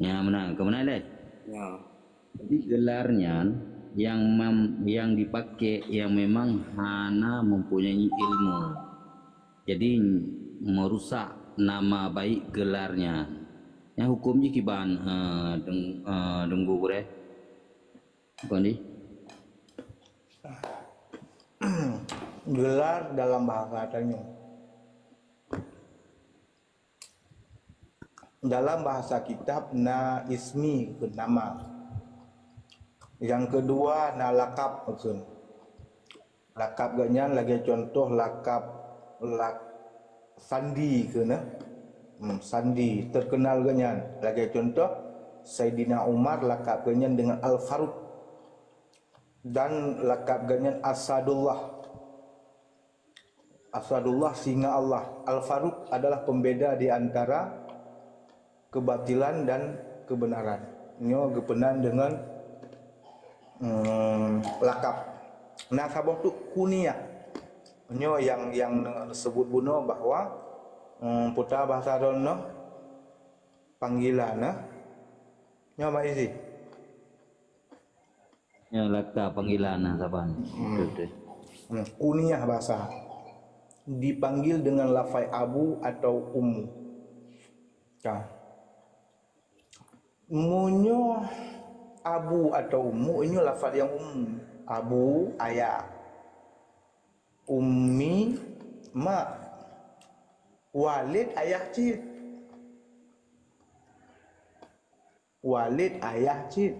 Speaker 4: Yang mana? Kemana leh?
Speaker 6: Ya.
Speaker 4: Jadi gelarnya yang dipakai yang memang hana mempunyai ilmu. Jadi merusak nama baik gelarnya. Yang hukumnya kiban denggu bre. Bukan di?
Speaker 2: Gelar dalam bahasa katanya. Dalam bahasa kitab na ismi ke nama. Yang kedua na lakap maksud. Lakap ganyan lagi contoh lakap sandi ke na. Sandi terkenal ganyan. Lagi contoh Sayyidina Umar lakap ganyan dengan Al-Faruq dan lakap ganyan Asadullah. Asadullah singa Allah. Al-Faruq adalah pembeda di antara kebatilan dan kebenaran. Nyo gepenan dengan lakap. Nah sabah tu kunyah. Nyo yang sebut Buno bahwa putar bahasa dono panggilan nyo mak isi.
Speaker 4: Ya laka panggilan saban.
Speaker 2: Kunyah bahasa. Dipanggil dengan lafai abu atau ummu. Munyo abu atau ummu ini lafaz yang umum. Abu ayah, ummi mak, walid ayah cid. Walid ayah cid.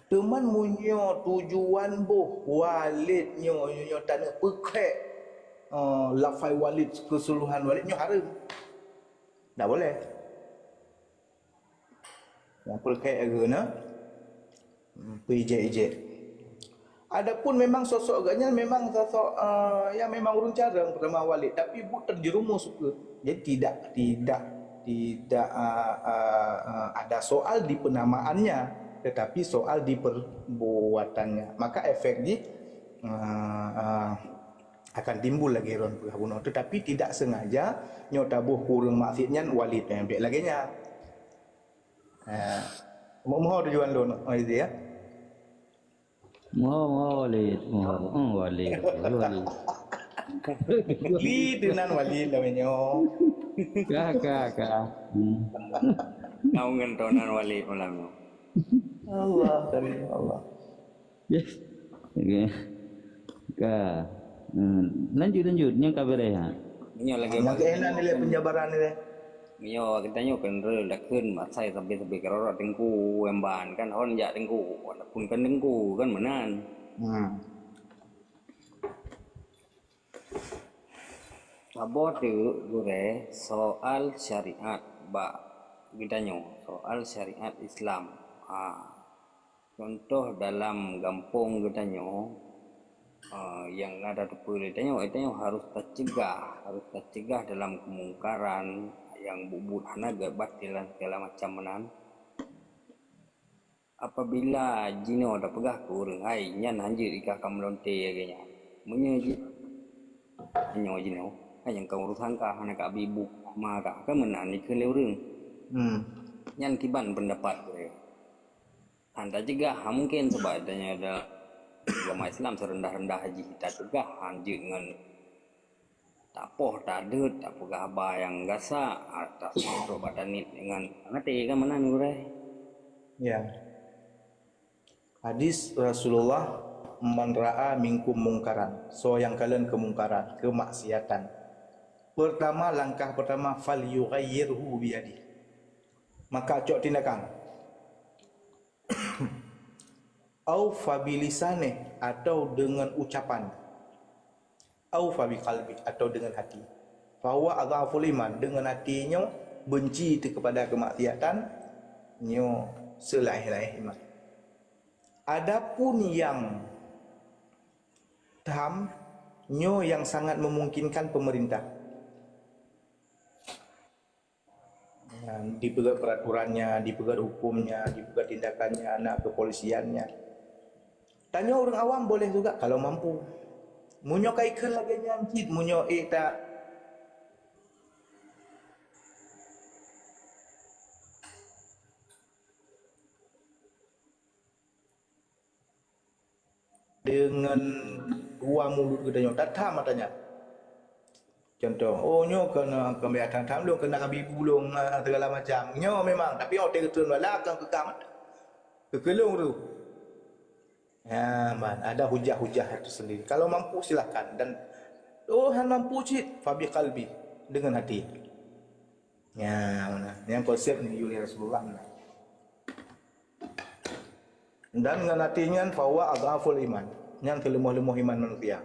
Speaker 2: Teman munyo tujuan boh walidnyo nyo tanah pekek lafai walid keseluruhan walidnyo haram. Tak boleh. Yang pekek guna PJ. Adapun memang sosok agaknya memang sosok yang memang urung carang pertama walid tapi bu terjerumus suka. Jadi tidak ada soal di penamaannya tetapi soal di perbuatannya. Maka efek di akan timbul lagi ron perhabuno tetapi tidak sengaja nyotabuh kurang maksudnya walid yang baik lagi nya. Mau tujuan lo itu ya.
Speaker 4: Walid.
Speaker 2: Li dengan walid namanya.
Speaker 4: Kakak.
Speaker 6: Tahu ngentonan walid malamnya.
Speaker 2: Allah dari Allah.
Speaker 4: Yes. Okay. Lanjut kabar ya.
Speaker 6: Nyo lagi
Speaker 2: Yang enak nilai penjabaran ini.
Speaker 6: Nyo kita nyo kan dah kun masai sampai kerora Tengku emban kan orang jak Tengku walaupun kan Tengku kan menan. Sabo tu gure soal syariat ba gitanyo soal syariat Islam. Contoh dalam kampung gitanyo yang ada depu gitanyo itu harus tercegah dalam kemungkaran yang bubut hana batilan segala macam menan. Apabila jino ada pegah kurang ai nyan anjir ika kamlonte aganya. Munye jino yang kau urusan kah anak bibu maka kan menan ni keleu reung nyan kiban pendapat gue anda juga mungkin sebabnya ada agama Islam serendah-rendah haji kita juga anjir dengan tapoh tadut tak pegah bayang gasa atas motor badanit dengan ngati kan menan gue
Speaker 2: Ya. Hadis Rasulullah, man ra'a minkum mungkaran, so yang kalian kemungkaran, kemaksiatan. Pertama, langkah pertama, fal yughayyirhu biyadi. Maka cok tindakan. Au fabilisane, atau dengan ucapan. Au fabi qalbi, atau dengan hati. Fahuwa adhaful iman, dengan hatinya benci kepada kemaksiatan, nyo selaih-laih iman. Adapun yang taham, nyo yang sangat memungkinkan pemerintah. Dipegat peraturannya, dipegat hukumnya, dipegat tindakannya, anak kepolisiannya. Tanya orang awam boleh juga kalau mampu. Munyo kaiken lagi nyancit, munyo tak dengan dua mulut kita nyok tak matanya. Contoh, oh nyo kena kebiatan tam kena kabi bulung segala macam. Nyo memang tapi orang tertun wala kan kekamat. Kekelung tu. Ya, man, ada hujah-hujah itu sendiri. Kalau mampu silakan dan han mampu cit fabi qalbi dengan hati. Ya, mana? Yang konsep ni Yuli Rasulullah. Dan dengan hatinya fawa adhaful iman. Yang kelemah-lemah iman manusia.